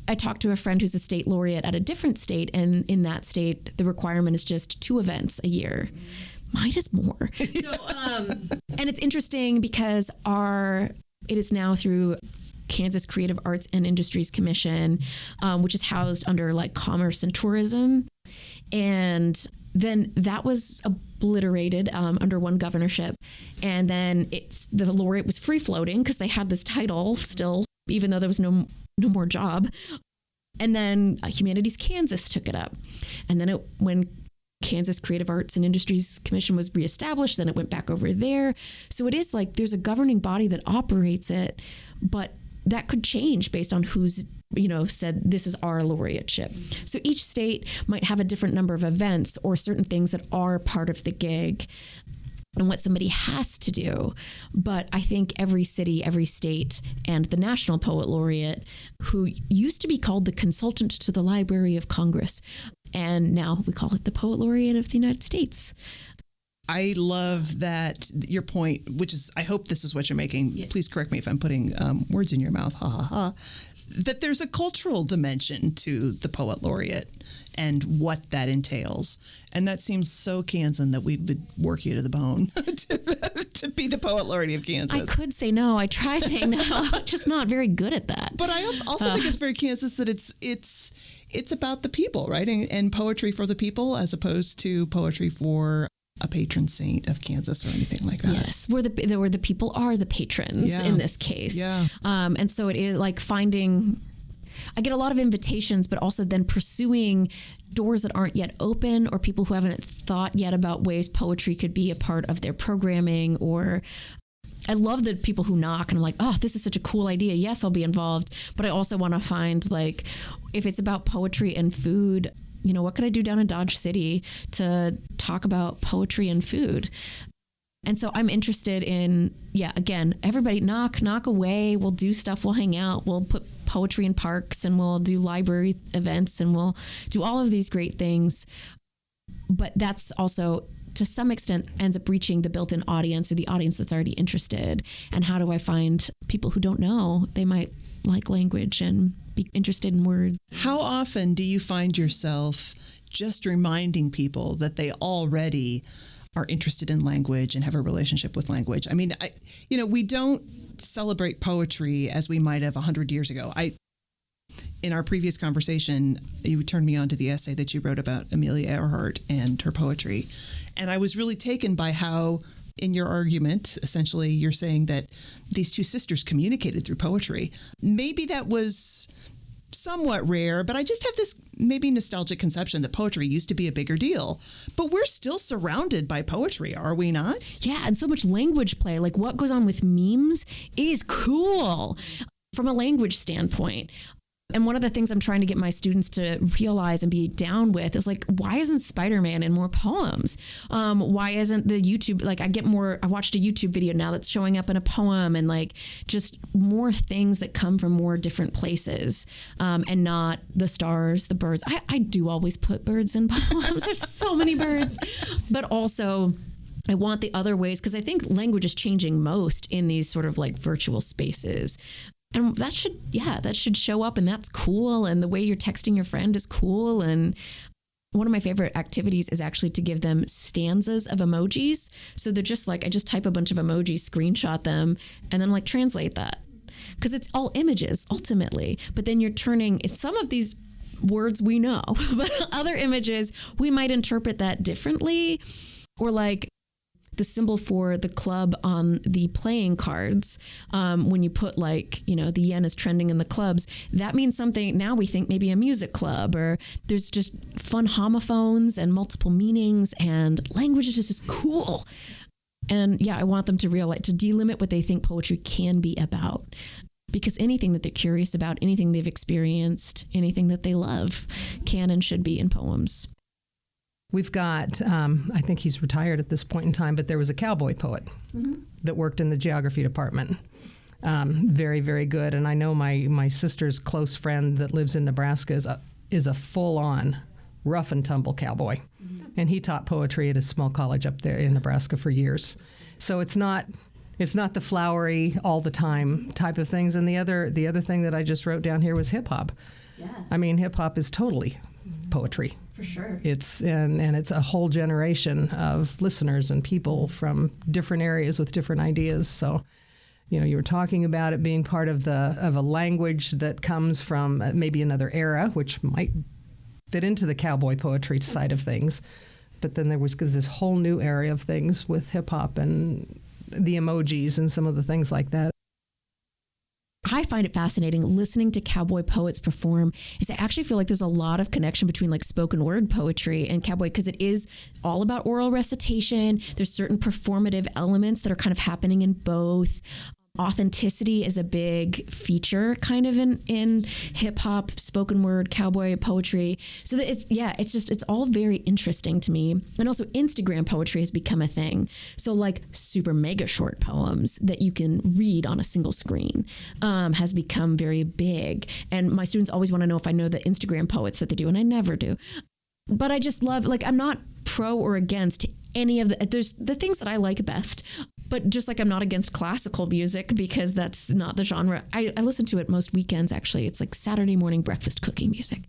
I talked to a friend who's a state laureate at a different state, and in that state, the requirement is just 2 events a year. Mine is more. So, and it's interesting because it is now through Kansas Creative Arts and Industries Commission, which is housed under like Commerce and Tourism. And then that was obliterated under one governorship. And then the laureate was free floating because they had this title still, even though there was no more job. And then Humanities Kansas took it up. And then when Kansas Creative Arts and Industries Commission was reestablished, then it went back over there. So it is like there's a governing body that operates it, but that could change based on who's said this is our laureateship. So each state might have a different number of events or certain things that are part of the gig and what somebody has to do. But I think every city, every state, and the National Poet Laureate, who used to be called the consultant to the Library of Congress, and now we call it the Poet Laureate of the United States. I love that your point, which is, I hope this is what you're making. Yeah. Please correct me if I'm putting words in your mouth. Ha ha ha. That there's a cultural dimension to the Poet Laureate and what that entails. And that seems so Kansan that we would work you to the bone to be the Poet Laureate of Kansas. I could say no. I try saying no. I'm just not very good at that. But I also think it's very Kansas that it's about the people, right? And poetry for the people as opposed to poetry for a patron saint of Kansas or anything like that. Yes, where the people are the patrons in this case. Yeah. And so it is like finding. I get a lot of invitations, but also then pursuing doors that aren't yet open or people who haven't thought yet about ways poetry could be a part of their programming. Or I love the people who knock and I'm like, oh, this is such a cool idea. Yes, I'll be involved. But I also want to find like if it's about poetry and food, what could I do down in Dodge City to talk about poetry and food? And so I'm interested in, again, everybody knock away. We'll do stuff. We'll hang out. We'll put poetry in parks and we'll do library events and we'll do all of these great things. But that's also, to some extent, ends up reaching the built-in audience or the audience that's already interested. And how do I find people who don't know? They might like language and be interested in words. How often do you find yourself just reminding people that they already are interested in language and have a relationship with language? I mean, we don't celebrate poetry as we might have 100 years ago. In our previous conversation, you turned me on to the essay that you wrote about Amelia Earhart and her poetry. And I was really taken by how, in your argument, essentially, you're saying that these two sisters communicated through poetry. Maybe that was somewhat rare, but I just have this maybe nostalgic conception that poetry used to be a bigger deal. But we're still surrounded by poetry, are we not? Yeah, and so much language play. Like what goes on with memes is cool from a language standpoint. And one of the things I'm trying to get my students to realize and be down with is like, why isn't Spider-Man in more poems? Why isn't the YouTube, like I watched a YouTube video now that's showing up in a poem and like just more things that come from more different places and not the stars, the birds. I do always put birds in poems. There's so many birds, but also I want the other ways because I think language is changing most in these sort of like virtual spaces. And that should show up and that's cool. And the way you're texting your friend is cool. And one of my favorite activities is actually to give them stanzas of emojis. So they're just like, I just type a bunch of emojis, screenshot them, and then like translate that. Because it's all images ultimately. But then you're turning, some of these words we know, but other images, we might interpret that differently. Or like, the symbol for the club on the playing cards, when you put like, the yen is trending in the clubs, that means something. Now we think maybe a music club, or there's just fun homophones and multiple meanings, and language is just cool. And I want them to realize, to delimit what they think poetry can be about. Because anything that they're curious about, anything they've experienced, anything that they love can and should be in poems. We've got, I think he's retired at this point in time, but there was a cowboy poet that worked in the geography department. Very, very good. And I know my sister's close friend that lives in Nebraska is a full-on rough and tumble cowboy. And he taught poetry at a small college up there in Nebraska for years. So it's not the flowery all the time type of things. And the other thing that I just wrote down here was hip hop. Yeah. I mean, hip hop is totally poetry. For sure. It's and it's a whole generation of listeners and people from different areas with different ideas. So, you were talking about it being part of a language that comes from maybe another era, which might fit into the cowboy poetry side of things. But then there was this whole new area of things with hip hop and the emojis and some of the things like that. I find it fascinating listening to cowboy poets perform is I actually feel like there's a lot of connection between like spoken word poetry and cowboy, because it is all about oral recitation. There's certain performative elements that are kind of happening in both. Authenticity is a big feature kind of in hip hop, spoken word, cowboy poetry. So that it's all very interesting to me. And also Instagram poetry has become a thing. So like super mega short poems that you can read on a single screen has become very big. And my students always want to know if I know the Instagram poets that they do, and I never do. But I just love, like, I'm not pro or against any of there's the things that I like best. But just like I'm not against classical music because that's not the genre. I listen to it most weekends, actually. It's like Saturday morning breakfast cooking music.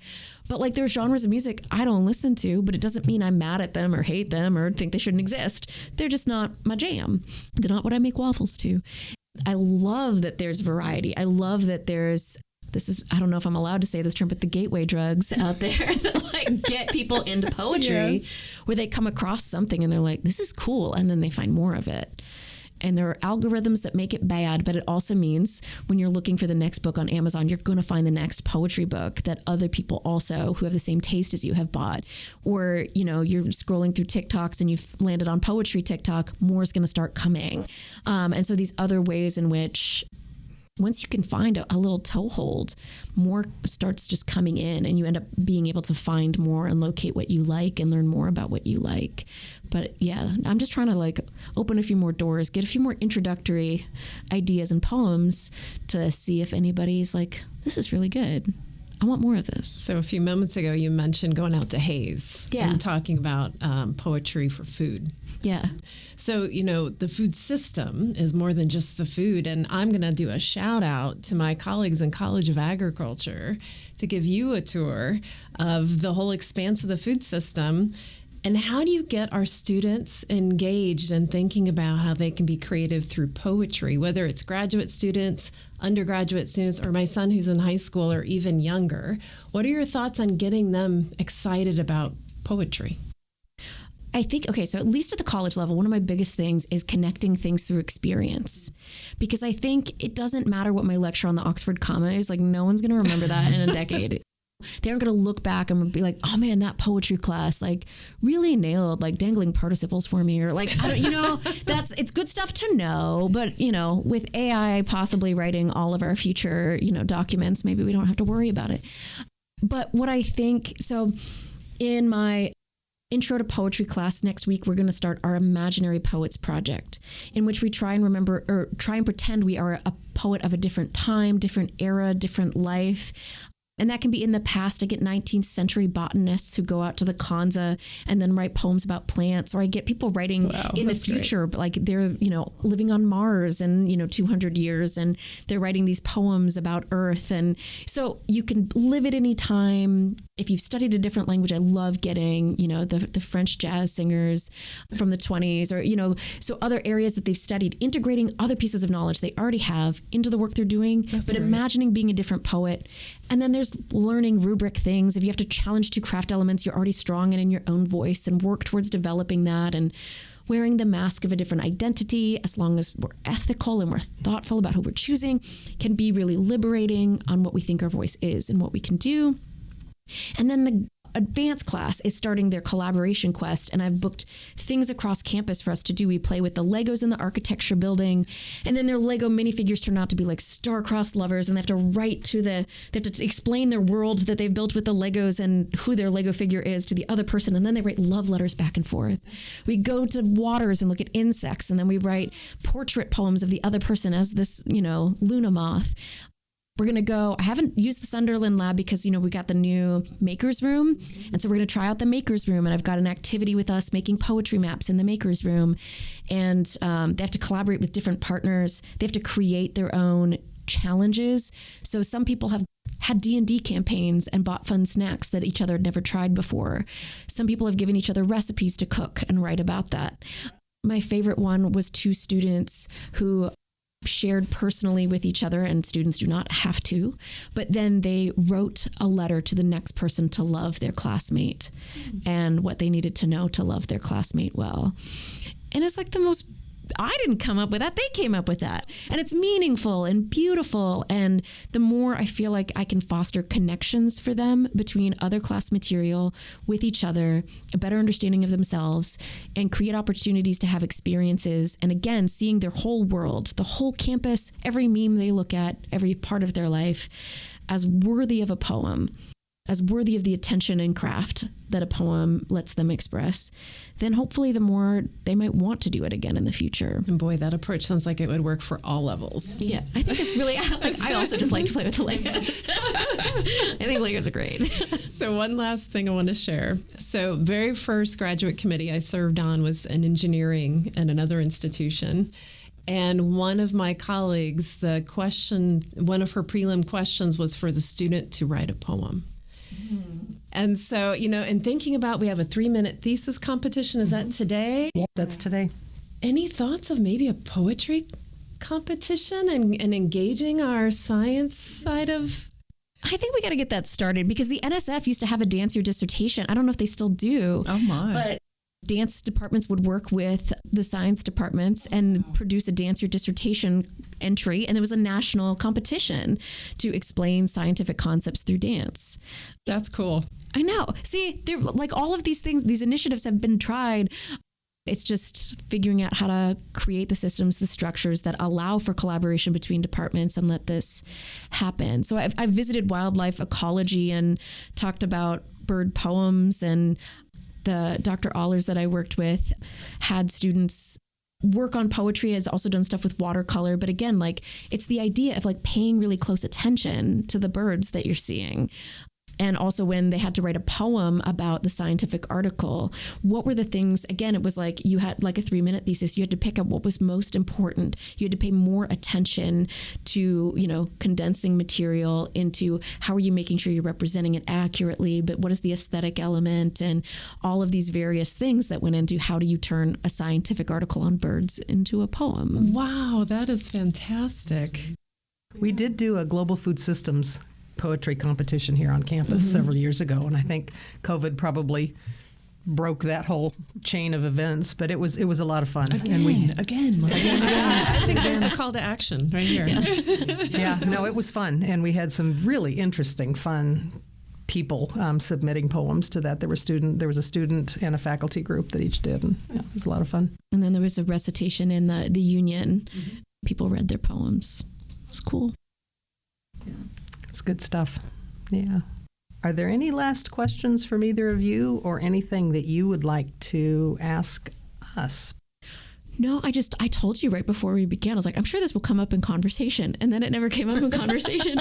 But like there's genres of music I don't listen to, but it doesn't mean I'm mad at them or hate them or think they shouldn't exist. They're just not my jam. They're not what I make waffles to. I love that there's variety. I love that there's, I don't know if I'm allowed to say this term, but the gateway drugs out there that like get people into poetry, yes, where they come across something and they're like, this is cool. And then they find more of it. And there are algorithms that make it bad, but it also means when you're looking for the next book on Amazon, you're going to find the next poetry book that other people also who have the same taste as you have bought. Or, you're scrolling through TikToks and you've landed on poetry TikTok, more is going to start coming. And so these other ways in which once you can find a little toehold, more starts just coming in and you end up being able to find more and locate what you like and learn more about what you like. But yeah, I'm just trying to like open a few more doors, get a few more introductory ideas and poems to see if anybody's like, this is really good. I want more of this. So a few moments ago, you mentioned going out to Hayes and talking about poetry for food. Yeah. So, the food system is more than just the food. And I'm going to do a shout out to my colleagues in College of Agriculture to give you a tour of the whole expanse of the food system. And how do you get our students engaged and thinking about how they can be creative through poetry, whether it's graduate students, undergraduate students, or my son who's in high school or even younger? What are your thoughts on getting them excited about poetry? I think, so at least at the college level, one of my biggest things is connecting things through experience. Because I think it doesn't matter what my lecture on the Oxford comma is, like no one's going to remember that in a decade. They aren't going to look back and be like, oh man, that poetry class, like really nailed like dangling participles for me, or like, it's good stuff to know. But, with AI possibly writing all of our future, documents, maybe we don't have to worry about it. But what I think, so in my Intro to Poetry class next week, we're going to start our Imaginary Poets project, in which we try and pretend we are a poet of a different time, different era, different life. And that can be in the past. I get 19th century botanists who go out to the Kanza and then write poems about plants. Or I get people writing in the future, but like they're, living on Mars in, 200 years, and they're writing these poems about Earth. And so you can live at any time. If you've studied a different language, I love getting, the French jazz singers from the 20s or, so other areas that they've studied, integrating other pieces of knowledge they already have into the work they're doing, imagining being a different poet. And then there's learning rubric things. If you have to challenge 2 craft elements you're already strong in your own voice and work towards developing that, and wearing the mask of a different identity, as long as we're ethical and we're thoughtful about who we're choosing, can be really liberating on what we think our voice is and what we can do. And then the advanced class is starting their collaboration quest, and I've booked things across campus for us to do. We play with the Legos in the architecture building, and then their Lego minifigures turn out to be like star-crossed lovers, and they have to explain their world that they've built with the Legos and who their Lego figure is to the other person, and then they write love letters back and forth. We go to waters and look at insects, and then we write portrait poems of the other person as this, Luna moth. We're going to go, I haven't used the Sunderland lab because, we got the new Makers Room. And so we're going to try out the Makers Room. And I've got an activity with us making poetry maps in the Makers Room. And they have to collaborate with different partners. They have to create their own challenges. So some people have had D&D campaigns and bought fun snacks that each other had never tried before. Some people have given each other recipes to cook and write about that. My favorite one was 2 students who shared personally with each other, and students do not have to, but then they wrote a letter to the next person to love their classmate and what they needed to know to love their classmate well. And it's like the most, I didn't come up with that. They came up with that. And it's meaningful and beautiful. And the more I feel like I can foster connections for them between other class material with each other, a better understanding of themselves, and create opportunities to have experiences. And again, seeing their whole world, the whole campus, every meme they look at, every part of their life as worthy of a poem, as worthy of the attention and craft that a poem lets them express, then hopefully the more they might want to do it again in the future. And boy, that approach sounds like it would work for all levels. Yeah, I think it's really, I also just like to play with the Legos. I think Legos are great. So one last thing I want to share. So very first graduate committee I served on was in engineering at another institution. And one of my colleagues, one of her prelim questions was for the student to write a poem. And so, in thinking about, we have a 3-minute thesis competition. Is that today? Yep, that's today. Any thoughts of maybe a poetry competition and engaging our science side of? I think we got to get that started because the NSF used to have a dance your dissertation. I don't know if they still do. Oh my. But dance departments would work with the science departments and produce a dance your dissertation entry. And there was a national competition to explain scientific concepts through dance. That's cool. I know. See, they're like all of these things, these initiatives have been tried. It's just figuring out how to create the systems, the structures that allow for collaboration between departments and let this happen. So I've visited wildlife ecology and talked about bird poems, and the Dr. Allers that I worked with had students work on poetry, has also done stuff with watercolor. But again, like it's the idea of like paying really close attention to the birds that you're seeing. And also when they had to write a poem about the scientific article, what were the things, again, it was like you had like a 3-minute thesis. You had to pick up what was most important. You had to pay more attention to, condensing material into how are you making sure you're representing it accurately, but what is the aesthetic element and all of these various things that went into how do you turn a scientific article on birds into a poem. Wow, that is fantastic. We did do a global food systems poetry competition here on campus several years ago, and I think COVID probably broke that whole chain of events, but it was a lot of fun. Again. I think there's a call to action right here. Yeah, no, it was fun, and we had some really interesting, fun people submitting poems to that. There was a student and a faculty group that each did, and it was a lot of fun. And then there was a recitation in the union. People read their poems. It was cool. It's good stuff. Yeah. Are there any last questions from either of you or anything that you would like to ask us? No, I told you right before we began, I was like, I'm sure this will come up in conversation. And then it never came up in conversation.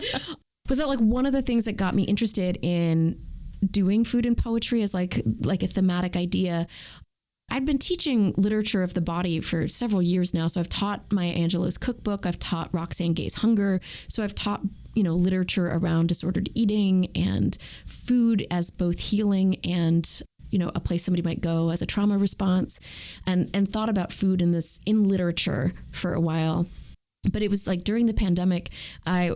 Was that like one of the things that got me interested in doing food and poetry as like a thematic idea? I'd been teaching literature of the body for several years now. So I've taught Maya Angelou's cookbook. I've taught Roxane Gay's Hunger. So I've taught, literature around disordered eating and food as both healing and, a place somebody might go as a trauma response, and thought about food in literature for a while. But it was like during the pandemic, I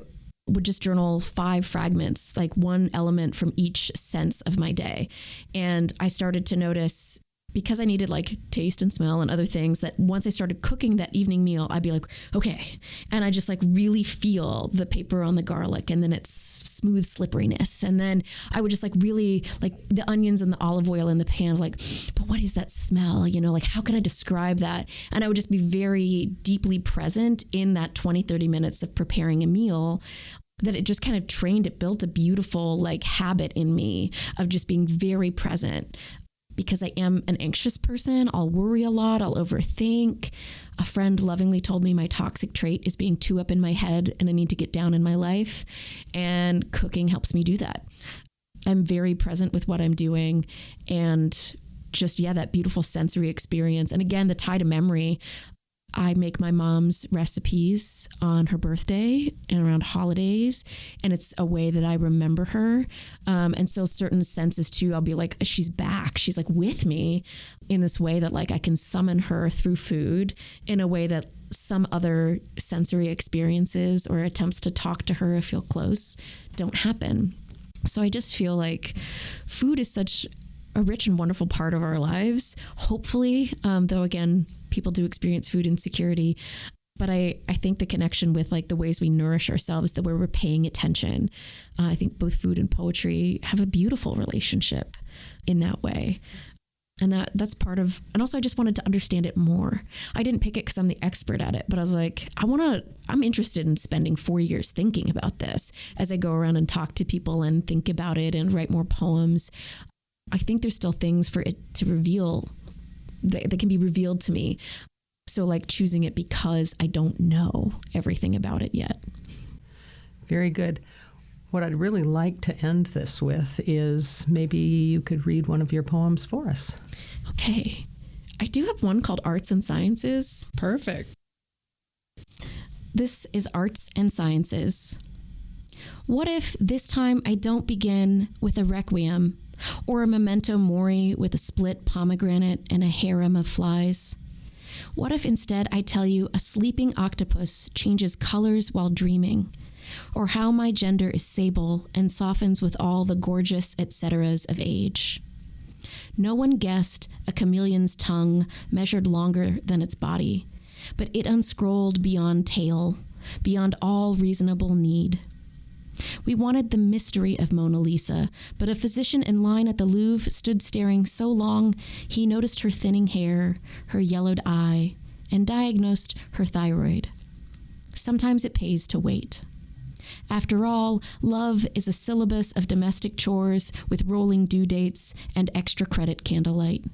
would just journal 5 fragments, like one element from each sense of my day. And I started to notice, because I needed like taste and smell and other things, that once I started cooking that evening meal, I'd be like, okay. And I just like really feel the paper on the garlic and then its smooth slipperiness. And then I would just like really like the onions and the olive oil in the pan, like, but what is that smell? Like how can I describe that? And I would just be very deeply present in that 20, 30 minutes of preparing a meal, that it just kind of it built a beautiful like habit in me of just being very present. Because I am an anxious person, I'll worry a lot, I'll overthink. A friend lovingly told me my toxic trait is being too up in my head and I need to get down in my life. And cooking helps me do that. I'm very present with what I'm doing and just, that beautiful sensory experience. And again, the tie to memory. I make my mom's recipes on her birthday and around holidays, and it's a way that I remember her. And so certain senses too, I'll be like, she's back. She's like with me in this way that like I can summon her through food in a way that some other sensory experiences or attempts to talk to her or feel close don't happen. So I just feel like food is such a rich and wonderful part of our lives, hopefully, though again, people do experience food insecurity. But I think the connection with like the ways we nourish ourselves, the way we're paying attention, I think both food and poetry have a beautiful relationship in that way. And that's part of, and also I just wanted to understand it more. I didn't pick it because I'm the expert at it, but I was like, I'm interested in spending 4 years thinking about this as I go around and talk to people and think about it and write more poems. I think there's still things for it to reveal that can be revealed to me. So like choosing it because I don't know everything about it yet. Very good. What I'd really like to end this with is maybe you could read one of your poems for us. Okay. I do have one called Arts and Sciences. Perfect. This is Arts and Sciences. What if this time I don't begin with a requiem or a memento mori with a split pomegranate and a harem of flies? What if instead I tell you a sleeping octopus changes colors while dreaming, or how my gender is sable and softens with all the gorgeous et ceteras of age? No one guessed a chameleon's tongue measured longer than its body, but it unscrolled beyond tale, beyond all reasonable need. We wanted the mystery of Mona Lisa, but a physician in line at the Louvre stood staring so long he noticed her thinning hair, her yellowed eye, and diagnosed her thyroid. Sometimes it pays to wait. After all, love is a syllabus of domestic chores with rolling due dates and extra credit candlelight.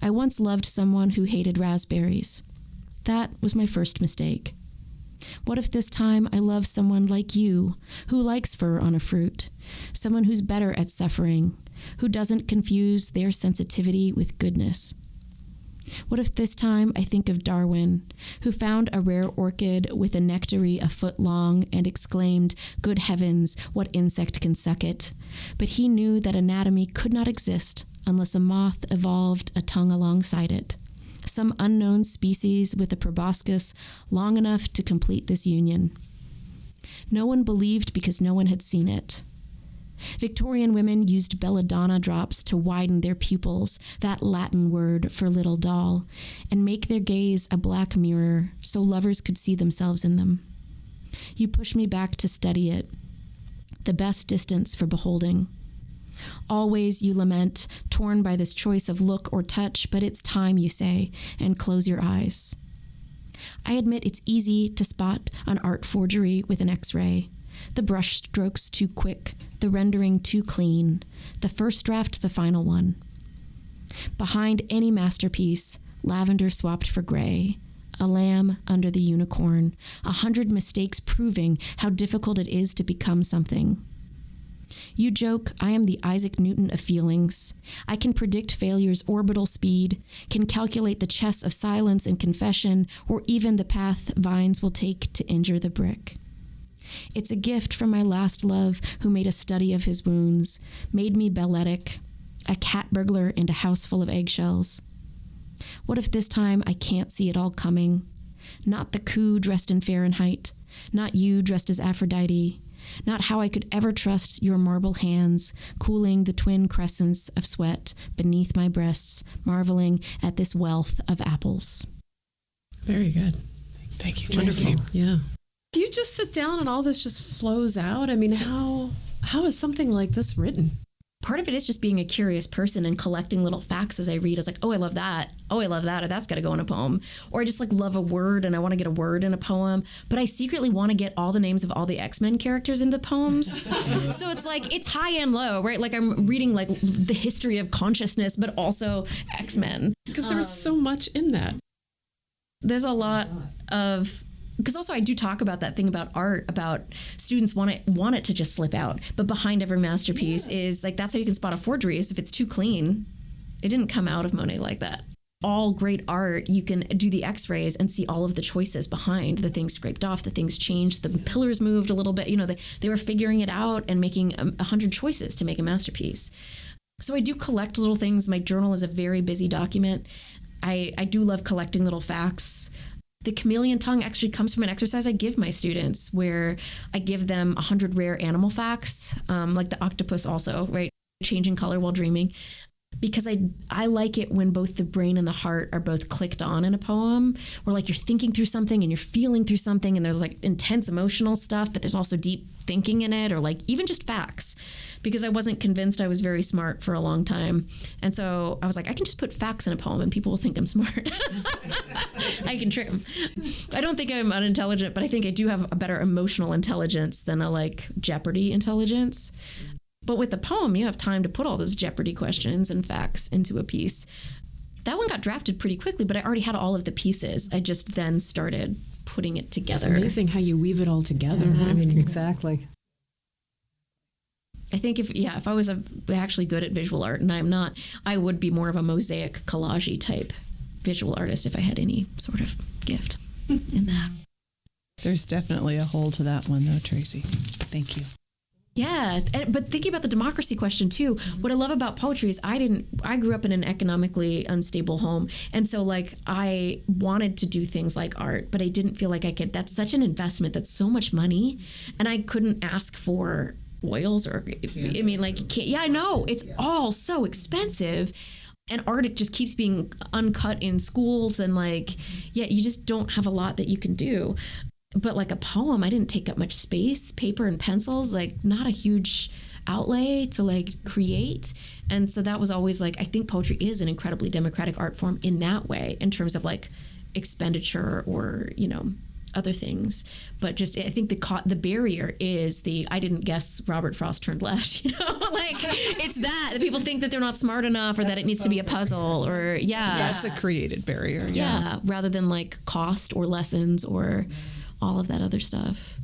I once loved someone who hated raspberries. That was my first mistake. What if this time I love someone like you, who likes fur on a fruit, someone who's better at suffering, who doesn't confuse their sensitivity with goodness? What if this time I think of Darwin, who found a rare orchid with a nectary a foot long and exclaimed, "Good heavens, what insect can suck it?" But he knew that anatomy could not exist unless a moth evolved a tongue alongside it. Some unknown species with a proboscis long enough to complete this union. No one believed because no one had seen it. Victorian women used belladonna drops to widen their pupils, that Latin word for little doll, and make their gaze a black mirror so lovers could see themselves in them. You push me back to study it, the best distance for beholding. Always you lament, torn by this choice of look or touch, but it's time, you say, and close your eyes. I admit it's easy to spot an art forgery with an X-ray. The brush strokes too quick, the rendering too clean, the first draft the final one. Behind any masterpiece, lavender swapped for gray, a lamb under the unicorn, 100 mistakes proving how difficult it is to become something. You joke I am the Isaac Newton of feelings. I can predict failure's orbital speed, can calculate the chess of silence and confession, or even the path vines will take to injure the brick. It's a gift from my last love who made a study of his wounds, made me balletic, a cat burglar in a house full of eggshells. What if this time I can't see it all coming? Not the coup dressed in Fahrenheit, not you dressed as Aphrodite, not how I could ever trust your marble hands, cooling the twin crescents of sweat beneath my breasts, marveling at this wealth of apples. Very good. Thank you, Wonderful. Traci. Yeah. Do you just sit down and all this just flows out? I mean, how is something like this written? Part of it is just being a curious person and collecting little facts as I read. I was like, oh, I love that. Oh, I love that. Or that's got to go in a poem. Or I just like love a word and I want to get a word in a poem. But I secretly want to get all the names of all the X-Men characters in the poems. So it's like, it's high and low, right? Like I'm reading like the history of consciousness, but also X-Men. Because there was so much in that. There's a lot of... Because also I do talk about that thing about art, about students want it to just slip out. But behind every masterpiece is like, that's how you can spot a forgery, is if it's too clean. It didn't come out of Monet like that. all great art, you can do the x-rays and see all of the choices behind the things scraped off, the things changed, the pillars moved a little bit. They were figuring it out and making 100 choices to make a masterpiece. So I do collect little things. My journal is a very busy document. I do love collecting little facts. The chameleon tongue actually comes from an exercise I give my students where I give them 100 rare animal facts, like the octopus also, right? Changing color while dreaming. Because I like it when both the brain and the heart are both clicked on in a poem, where like you're thinking through something and you're feeling through something and there's like intense emotional stuff, but there's also deep thinking in it, or like even just facts. Because I wasn't convinced I was very smart for a long time. And so I was like, I can just put facts in a poem and people will think I'm smart. I can trick them. I don't think I'm unintelligent, but I think I do have a better emotional intelligence than a like Jeopardy intelligence. But with the poem, you have time to put all those Jeopardy questions and facts into a piece. That one got drafted pretty quickly, but I already had all of the pieces. I just then started putting it together. It's amazing how you weave it all together. Mm-hmm. I mean, Exactly. I think if I was actually good at visual art, and I'm not, I would be more of a mosaic collage-y type visual artist if I had any sort of gift in that. There's definitely a hole to that one, though, Tracy. Thank you. Yeah, but thinking about the democracy question too, what I love about poetry is I grew up in an economically unstable home. And so like I wanted to do things like art, but I didn't feel like I could. That's such an investment. That's so much money. And I couldn't ask for oils or, I mean, like, I know it's all so expensive. And art, it just keeps being uncut in schools. And like, you just don't have a lot that you can do. But like a poem, I didn't take up much space, paper and pencils, like not a huge outlay to like create. And so that was always like, I think poetry is an incredibly democratic art form in that way, in terms of like expenditure or, other things. But just, I think the barrier is I didn't guess Robert Frost turned left, like it's that people think that they're not smart enough or that it needs to be a puzzle or, That's a created barrier. Yeah. Rather than like cost or lessons or all of that other stuff.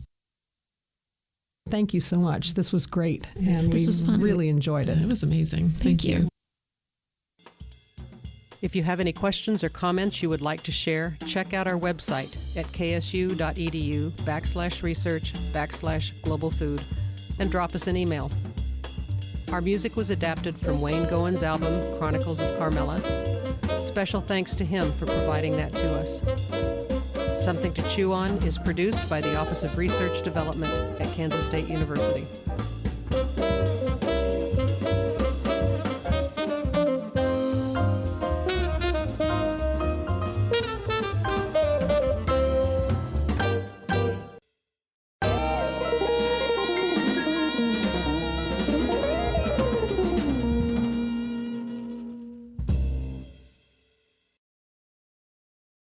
Thank you so much. This was great. And this was fun. Really enjoyed it. It was amazing. Thank you. If you have any questions or comments you would like to share, check out our website at ksu.edu/research/global food and drop us an email. Our music was adapted from Wayne Gowen's album, Chronicles of Carmela. Special thanks to him for providing that to us. Something to Chew On is produced by the Office of Research Development at Kansas State University.